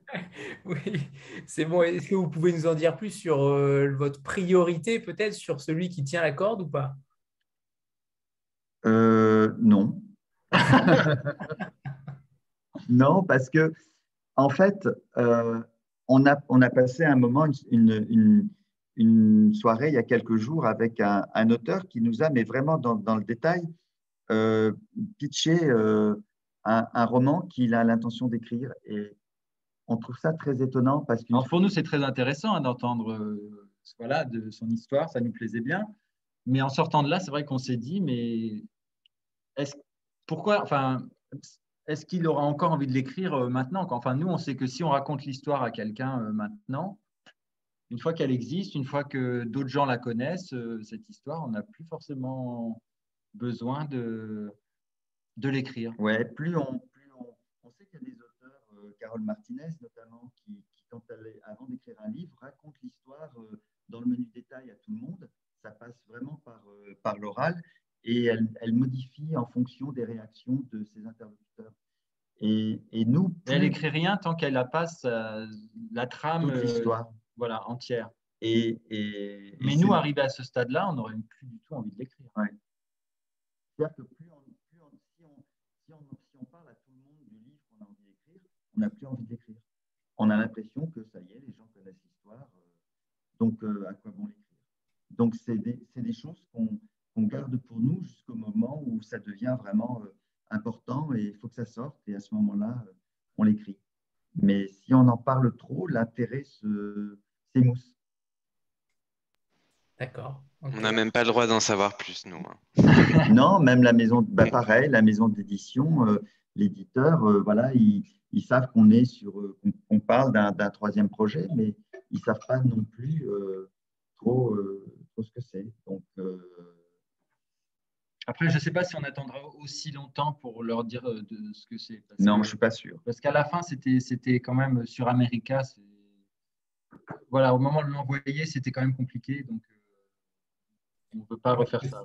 Oui, c'est bon. Est-ce que vous pouvez nous en dire plus sur votre priorité, peut-être, sur celui qui tient la corde ou pas? Non. Non, parce que en fait, on a passé un moment, une soirée il y a quelques jours avec un auteur qui nous a, mais vraiment dans le détail, pitché un roman qu'il a l'intention d'écrire. Et on trouve ça très étonnant parce que… Alors pour nous, c'est très intéressant d'entendre de son histoire, ça nous plaisait bien. Mais en sortant de là, c'est vrai qu'on s'est dit, mais est-ce qu'il aura encore envie de l'écrire maintenant? Enfin, nous, on sait que si on raconte l'histoire à quelqu'un maintenant, une fois qu'elle existe, une fois que d'autres gens la connaissent, cette histoire, on n'a plus forcément besoin de l'écrire. Ouais, on sait qu'il y a des auteurs, Carole Martinez notamment, qui avant d'écrire un livre, raconte l'histoire dans le menu détail à tout le monde. Ça passe vraiment par l'oral et elle modifie en fonction des réactions de ses interlocuteurs. Et nous, elle n'écrit rien tant qu'elle n'a pas la trame l'histoire entière. Mais nous, arrivés à ce stade-là, on n'aurait plus du tout envie de l'écrire. Ouais. C'est-à-dire que si on parle à tout le monde du livre qu'on a envie d'écrire, on n'a plus envie d'écrire. On a l'impression que ça y est, les gens connaissent l'histoire, donc à quoi bon l'écrire? Donc, c'est des choses qu'on garde pour nous jusqu'au moment où ça devient vraiment important et il faut que ça sorte. Et à ce moment-là, on l'écrit. Mais si on en parle trop, l'intérêt s'émousse. D'accord. Okay. On n'a même pas le droit d'en savoir plus, nous. Non, même la maison, pareil, la maison d'édition, l'éditeur, voilà, ils savent qu'on parle d'un 3e projet, mais ils ne savent pas non plus trop ce que c'est. Donc, après, je ne sais pas si on attendra aussi longtemps pour leur dire de ce que c'est. Non, je ne suis pas sûr. Parce qu'à la fin, c'était quand même sur America. Voilà, au moment de l'envoyer, c'était quand même compliqué. Donc, on ne peut pas refaire ça.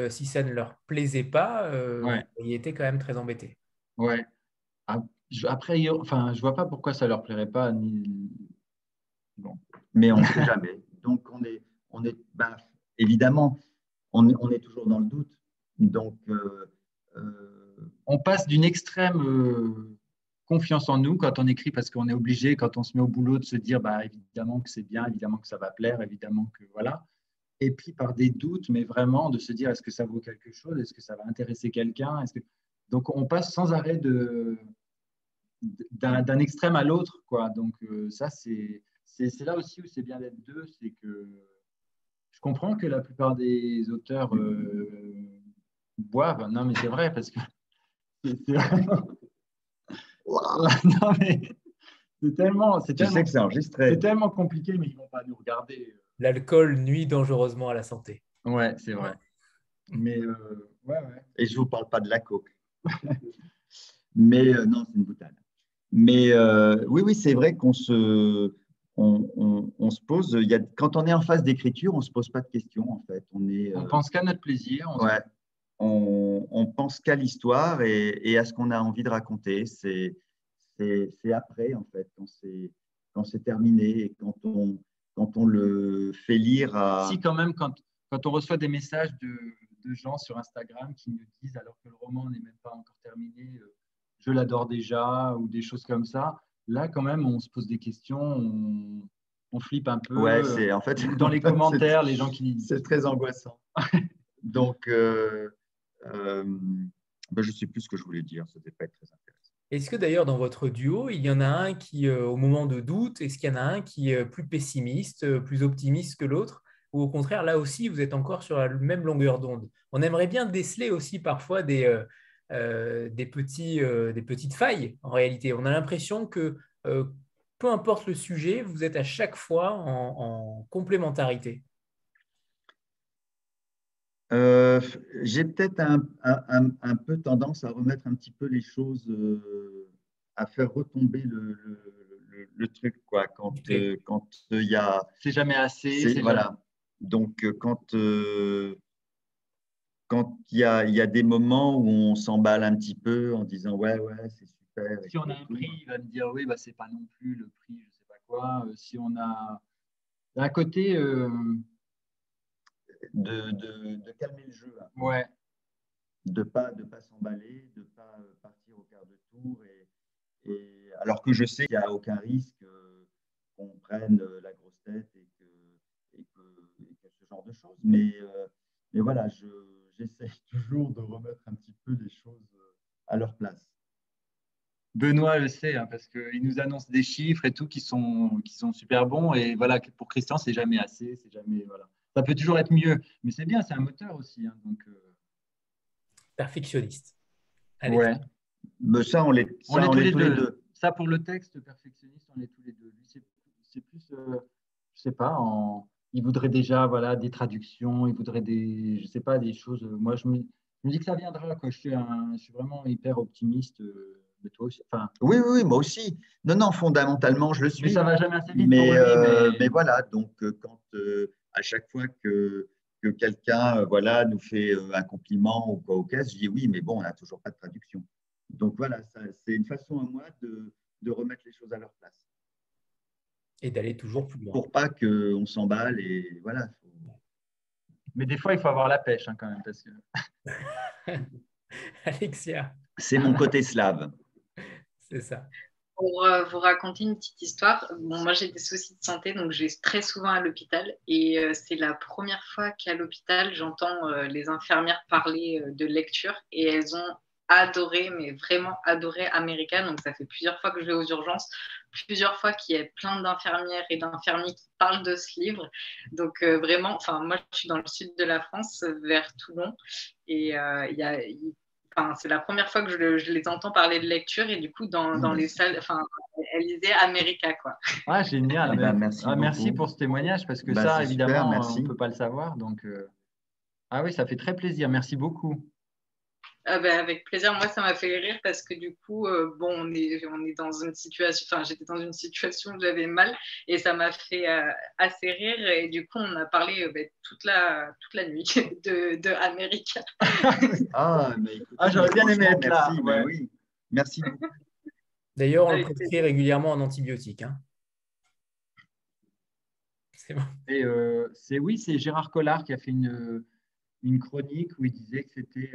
Si ça ne leur plaisait pas, ouais. Ils étaient quand même très embêtés. Ouais. Après, enfin, je ne vois pas pourquoi ça ne leur plairait pas. Bon. Mais on ne sait jamais. Donc, évidemment, on est toujours dans le doute. Donc, on passe d'une extrême confiance en nous quand on écrit, parce qu'on est obligé, quand on se met au boulot, de se dire bah, évidemment que c'est bien, évidemment que ça va plaire, évidemment que voilà. Et puis par des doutes, mais vraiment de se dire est-ce que ça vaut quelque chose, est-ce que ça va intéresser quelqu'un, donc on passe sans arrêt d'un extrême à l'autre, quoi. Donc ça, c'est là aussi où c'est bien d'être deux, c'est que je comprends que la plupart des auteurs boivent. Non, mais c'est vrai, parce que c'est vraiment... Non, mais Tu sais que c'est enregistré. c'est tellement compliqué, mais ils ne vont pas nous regarder. L'alcool nuit dangereusement à la santé. Ouais, c'est vrai. Mais ouais. Et je ne vous parle pas de la coke. Mais non, c'est une boutade. Mais oui, c'est vrai qu'on se pose. Quand on est en phase d'écriture, on ne se pose pas de questions, en fait. On pense qu'à notre plaisir. On pense qu'à l'histoire et à ce qu'on a envie de raconter. C'est après, en fait, quand c'est terminé et quand on le fait lire à… Si, quand même, quand on reçoit des messages de gens sur Instagram qui nous disent, alors que le roman n'est même pas encore terminé, je l'adore déjà, ou des choses comme ça, là, quand même, on se pose des questions, on flippe un peu. Ouais, c'est en fait… Dans les commentaires, les gens qui… C'est très angoissant. Donc, je ne sais plus ce que je voulais dire. Ça ne devait pas être très intéressant. Est-ce que d'ailleurs, dans votre duo, il y en a un qui, au moment de doute, est-ce qu'il y en a un qui est plus pessimiste, plus optimiste que l'autre? Ou au contraire, là aussi, vous êtes encore sur la même longueur d'onde? On aimerait bien déceler aussi parfois des petites failles, en réalité. On a l'impression que, peu importe le sujet, vous êtes à chaque fois en complémentarité. J'ai peut-être un peu tendance à remettre un petit peu les choses, à faire retomber le truc, quoi. Quand il y a… C'est jamais assez. Voilà. Donc, quand il y a des moments où on s'emballe un petit peu en disant ouais, c'est super. Si on a un prix, il va me dire oui, bah, c'est pas non plus le prix, je sais pas quoi. Si on a un côté… de calmer le jeu. Ouais. De pas s'emballer, de pas partir au quart de tour. Alors que je sais qu'il n'y a aucun risque qu'on prenne la grosse tête et que ce genre de choses. Mais voilà, j'essaie toujours de remettre un petit peu les choses à leur place. Benoît le sait, hein, parce qu'il nous annonce des chiffres et tout qui sont super bons. Et voilà, pour Christian, c'est jamais assez. C'est jamais, voilà. Ça peut toujours être mieux. Mais c'est bien, c'est un moteur aussi. Hein, donc, Perfectionniste. Allez. Ouais. Mais ça, on l'est tous les deux. Ça, pour le texte, perfectionniste, on est tous les deux. C'est plus, je sais pas, il voudrait déjà des traductions, il voudrait je sais pas, des choses. Moi, je me dis que ça viendra, quoi. Je suis vraiment hyper optimiste. Mais toi aussi. Enfin, oui, moi aussi. Non, fondamentalement, je le suis. Mais ça va jamais assez vite mais, pour lui. Mais voilà, donc quand à chaque fois que quelqu'un nous fait un compliment ou quoi au caisse, je dis oui, mais bon, on n'a toujours pas de traduction. Donc voilà, c'est une façon à moi de remettre les choses à leur place. Et d'aller toujours plus loin. Pour pas qu'on s'emballe et voilà. Mais des fois, il faut avoir la pêche quand même. Parce que… Alexia. C'est mon côté slave. C'est ça. Pour vous raconter une petite histoire, moi j'ai des soucis de santé, donc je vais très souvent à l'hôpital et c'est la première fois qu'à l'hôpital j'entends les infirmières parler de lecture et elles ont adoré, mais vraiment adoré America. Donc ça fait plusieurs fois que je vais aux urgences, plusieurs fois qu'il y a plein d'infirmières et d'infirmiers qui parlent de ce livre. Donc vraiment, moi je suis dans le sud de la France, vers Toulon, et c'est la première fois que je les entends parler de lecture et du coup dans les salles, elles lisaient America, quoi. Ah, génial. Merci pour ce témoignage parce que ça, évidemment, on ne peut pas le savoir. Donc, ah oui, ça fait très plaisir. Merci beaucoup. Avec plaisir. Moi, ça m'a fait rire parce que du coup, on est dans une situation, j'étais dans une situation où j'avais mal et ça m'a fait assez rire et du coup, on a parlé toute la nuit de America. J'aurais bien aimé être là. Ouais. Oui. Merci beaucoup. D'ailleurs, on le prescrit régulièrement en antibiotiques. Hein. C'est bon. Et c'est Gérard Collard qui a fait une chronique où il disait que c'était…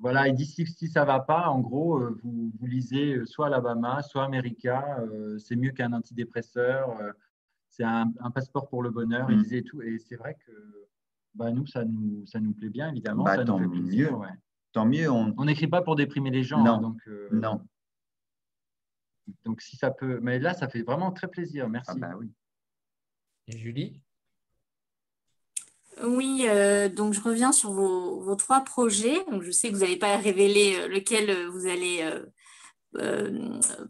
voilà, il dit si ça ne va pas, en gros, vous lisez soit Alabama, soit America, c'est mieux qu'un antidépresseur, c'est un passeport pour le bonheur, il disait tout. Et c'est vrai que bah, nous, ça nous plaît bien, évidemment, Bah, ça nous tant fait plaisir. mieux. Ouais. Tant mieux. On n'écrit pas pour déprimer les gens. Non, Hein, non. donc, si ça peut… Mais là, ça fait vraiment très plaisir. Merci. Ah bah oui. Et Julie? Oui, donc je reviens sur vos 3 projets. Donc, je sais que vous n'allez pas révéler lequel vous allez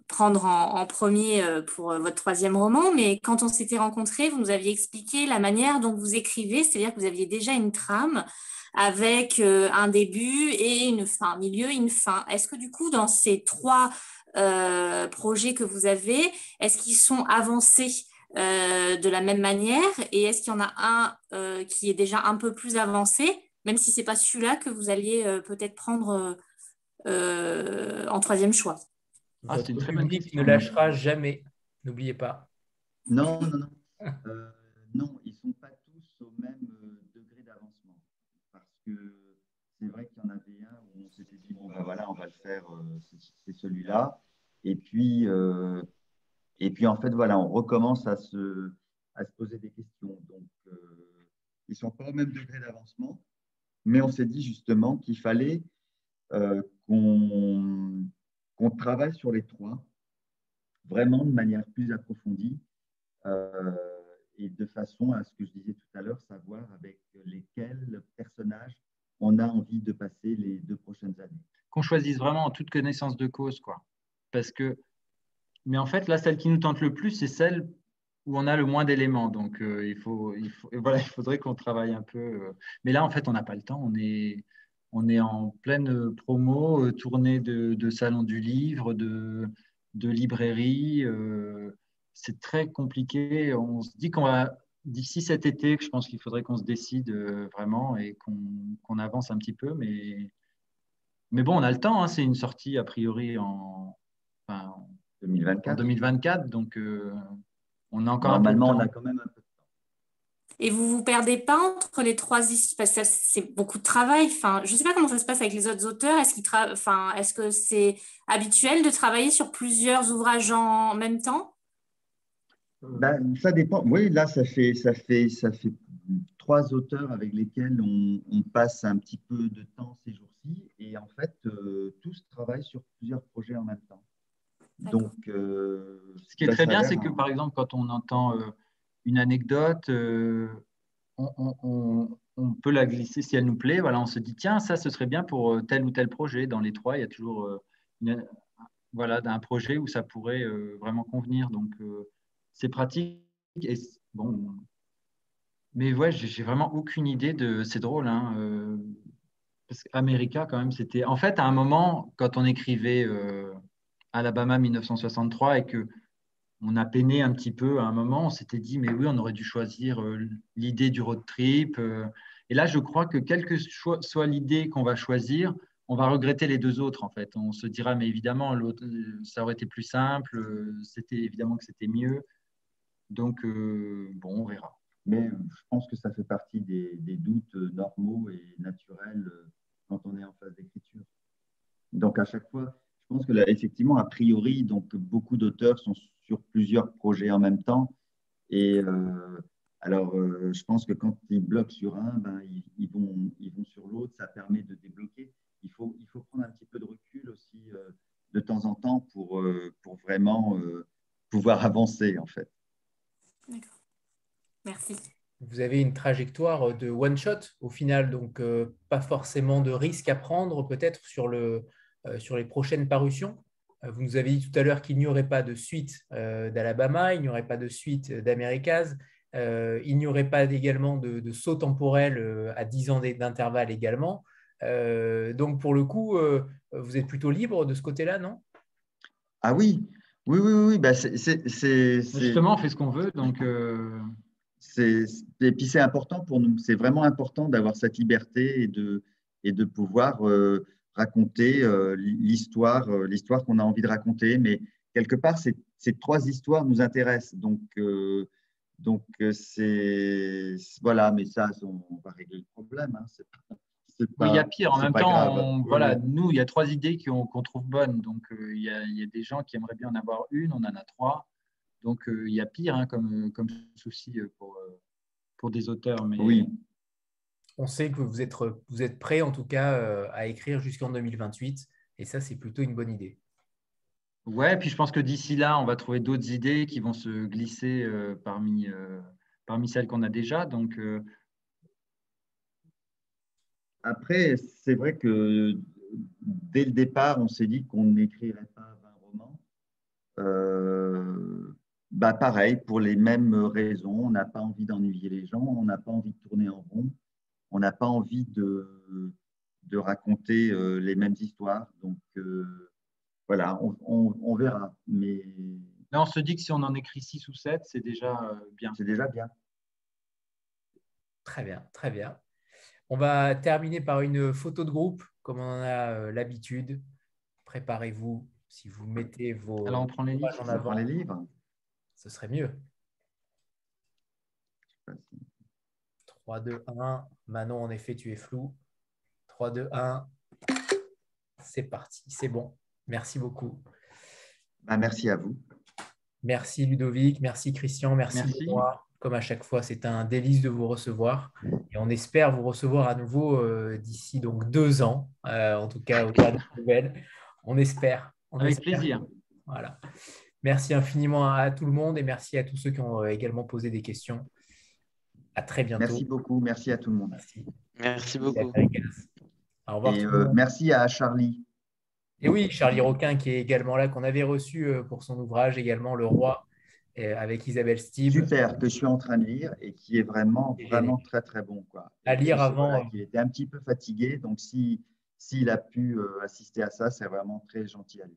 prendre en premier pour votre 3e roman, mais quand on s'était rencontrés, vous nous aviez expliqué la manière dont vous écrivez, c'est-à-dire que vous aviez déjà une trame avec un début et une fin, un milieu et une fin. Est-ce que du coup, dans ces 3 projets que vous avez, est-ce qu'ils sont avancés de la même manière et est-ce qu'il y en a un qui est déjà un peu plus avancé, même si c'est pas celui-là que vous alliez peut-être prendre en 3e choix? Votre c'est une très bonne public question. ne lâchera jamais. N'oubliez pas. Non. Non, ils ne sont pas tous au même degré d'avancement. Parce que c'est vrai qu'il y en avait un où on s'était dit, bon, ben voilà, on va le faire, c'est celui-là. Et puis, en fait, voilà, on recommence à se poser des questions. Donc, ils ne sont pas au même degré d'avancement. Mais on s'est dit justement qu'il fallait qu'on travaille sur les 3, vraiment de manière plus approfondie. Et de façon à ce que je disais tout à l'heure, savoir avec lesquels personnages on a envie de passer les 2 prochaines années. Qu'on choisisse vraiment en toute connaissance de cause, quoi. Mais en fait, là, celle qui nous tente le plus, c'est celle où on a le moins d'éléments. Donc, voilà, il faudrait qu'on travaille un peu. Mais là, en fait, on n'a pas le temps. On est en pleine promo, tournée de salon du livre, de librairie. C'est très compliqué. On se dit qu'on va, d'ici cet été, je pense qu'il faudrait qu'on se décide vraiment et qu'on avance un petit peu. Mais bon, on a le temps. Hein. C'est une sortie, a priori, en 2024. 2024. Donc, on a encore Normalement, un peu de temps. on a quand même un peu de temps. Et vous vous perdez pas entre les 3 histoires, parce que c'est beaucoup de travail. Enfin, je sais pas comment ça se passe avec les autres auteurs. Est-ce que c'est habituel de travailler sur plusieurs ouvrages en même temps? Ben, ça dépend. Oui, là, ça fait 3 auteurs avec lesquels on passe un petit peu de temps ces jours-ci. Et en fait, tous travaillent sur plusieurs projets en même temps. Donc, ce qui est très bien, c'est que par exemple, quand on entend une anecdote, on peut la glisser si elle nous plaît. Voilà, on se dit, tiens, ça, ce serait bien pour tel ou tel projet. Dans les 3, il y a toujours voilà, un projet où ça pourrait vraiment convenir. Donc, c'est pratique. Et, bon, mais ouais, j'ai vraiment aucune idée de. C'est drôle, hein, parce qu'America, quand même, c'était. En fait, à un moment, quand on écrivait Alabama 1963 et que on a peiné un petit peu à un moment, on s'était dit, mais oui, on aurait dû choisir l'idée du road trip. Et là, je crois que quelle que soit l'idée qu'on va choisir, on va regretter les 2 autres, en fait. On se dira, mais évidemment, l'autre, ça aurait été plus simple, c'était évidemment que c'était mieux. Donc, bon, on verra. Mais je pense que ça fait partie des doutes normaux et naturels quand on est en phase d'écriture. Donc, à chaque fois, je pense que là, effectivement, a priori, donc, beaucoup d'auteurs sont sur plusieurs projets en même temps. Et alors, je pense que quand ils bloquent sur un, ben, ils vont sur l'autre. Ça permet de débloquer. Il faut prendre un petit peu de recul aussi de temps en temps pour vraiment pouvoir avancer, en fait. D'accord. Merci. Vous avez une trajectoire de one-shot au final, donc pas forcément de risque à prendre peut-être sur les prochaines parutions. Vous nous avez dit tout à l'heure qu'il n'y aurait pas de suite d'Alabama, il n'y aurait pas de suite d'America's, il n'y aurait pas également de saut temporel à 10 ans d'intervalle également. Donc pour le coup, vous êtes plutôt libre de ce côté-là, non? Ah oui, oui. Bah, Justement, on fait ce qu'on veut. Donc, et puis c'est important pour nous. C'est vraiment important d'avoir cette liberté et de pouvoir raconter l'histoire qu'on a envie de raconter. Mais quelque part, ces 3 histoires nous intéressent. Donc voilà, mais ça, on va régler le problème. Hein. Oui, il y a pire. En même temps, grave. voilà, nous, il y a 3 idées qu'on trouve bonnes. Donc, il y a des gens qui aimeraient bien en avoir une. On en a 3. Donc, il y a pire hein, comme souci pour des auteurs. Mais Oui. On sait que vous êtes prêt, en tout cas, à écrire jusqu'en 2028. Et ça, c'est plutôt une bonne idée. ouais, puis je pense que d'ici là, on va trouver d'autres idées qui vont se glisser parmi celles qu'on a déjà. Donc, Après, c'est vrai que dès le départ, on s'est dit qu'on n'écrirait pas 20 romans. Bah pareil, pour les mêmes raisons. On n'a pas envie d'ennuyer les gens, on n'a pas envie de tourner en rond, on n'a pas envie de raconter les mêmes histoires. Donc, voilà, on verra. Mais là, on se dit que si on en écrit 6 ou 7, c'est déjà bien. c'est déjà bien. Très bien, très bien. On va terminer par une photo de groupe, comme on en a l'habitude. Préparez-vous. Si vous mettez vos Alors, on prend les pages livres. en On prend avant, les livres. ce serait mieux. 3, 2, 1. Manon, en effet, tu es flou. 3, 2, 1. C'est parti. C'est bon. Merci beaucoup. Bah, merci à vous. Merci Ludovic, merci Christian, merci Merci. Benoît. Comme à chaque fois, c'est un délice de vous recevoir. Et on espère vous recevoir à nouveau d'ici donc 2 ans, en tout cas aux dernières nouvelles. On espère. Avec plaisir. Voilà. Merci infiniment à tout le monde et merci à tous ceux qui ont également posé des questions. À très bientôt. Merci beaucoup. Merci à tout le monde. Merci. Merci beaucoup. Au revoir Et tout le monde. merci à Charlie. Et oui, Charlie Roquin qui est également là, qu'on avait reçu pour son ouvrage également, Le Roi, avec Isabelle Stib. Super, que je suis en train de lire et qui est vraiment, vraiment très, très bon, quoi. À lire avant. Voilà, qu'il était un petit peu fatigué, donc s'il a pu assister à ça, c'est vraiment très gentil à lui.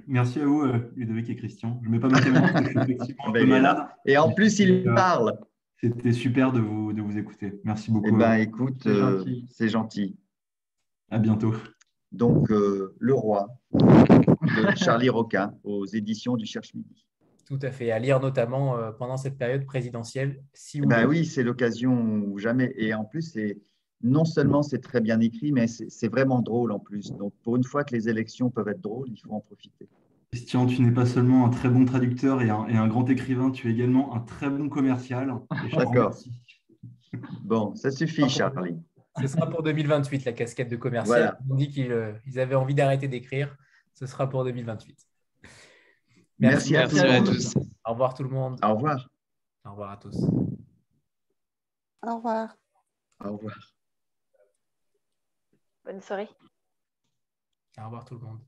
Merci à vous, Ludovic et Christian. Je ne mets pas ma caméra parce que je suis effectivement un peu malade. Et en plus, il parle. C'était super de vous écouter. Merci beaucoup. Eh bien, écoute, c'est gentil. À bientôt. Donc, Le Roi de Charlie Roquin aux éditions du Cherche-Midi. Tout à fait, à lire notamment pendant cette période présidentielle. Oui, c'est l'occasion ou jamais. Et en plus, non seulement c'est très bien écrit, mais c'est vraiment drôle en plus. Donc, pour une fois que les élections peuvent être drôles, il faut en profiter. Christian, tu n'es pas seulement un très bon traducteur et un grand écrivain, tu es également un très bon commercial. D'accord. Bon, ça suffit, Charlie. Ce sera pour 2028, la casquette de commercial. Voilà. Ils ont dit qu'ils avaient envie d'arrêter d'écrire. Ce sera pour 2028. Merci à tous. Au revoir tout le monde. Au revoir. Au revoir à tous. Au revoir. Au revoir. Bonne soirée. Au revoir tout le monde.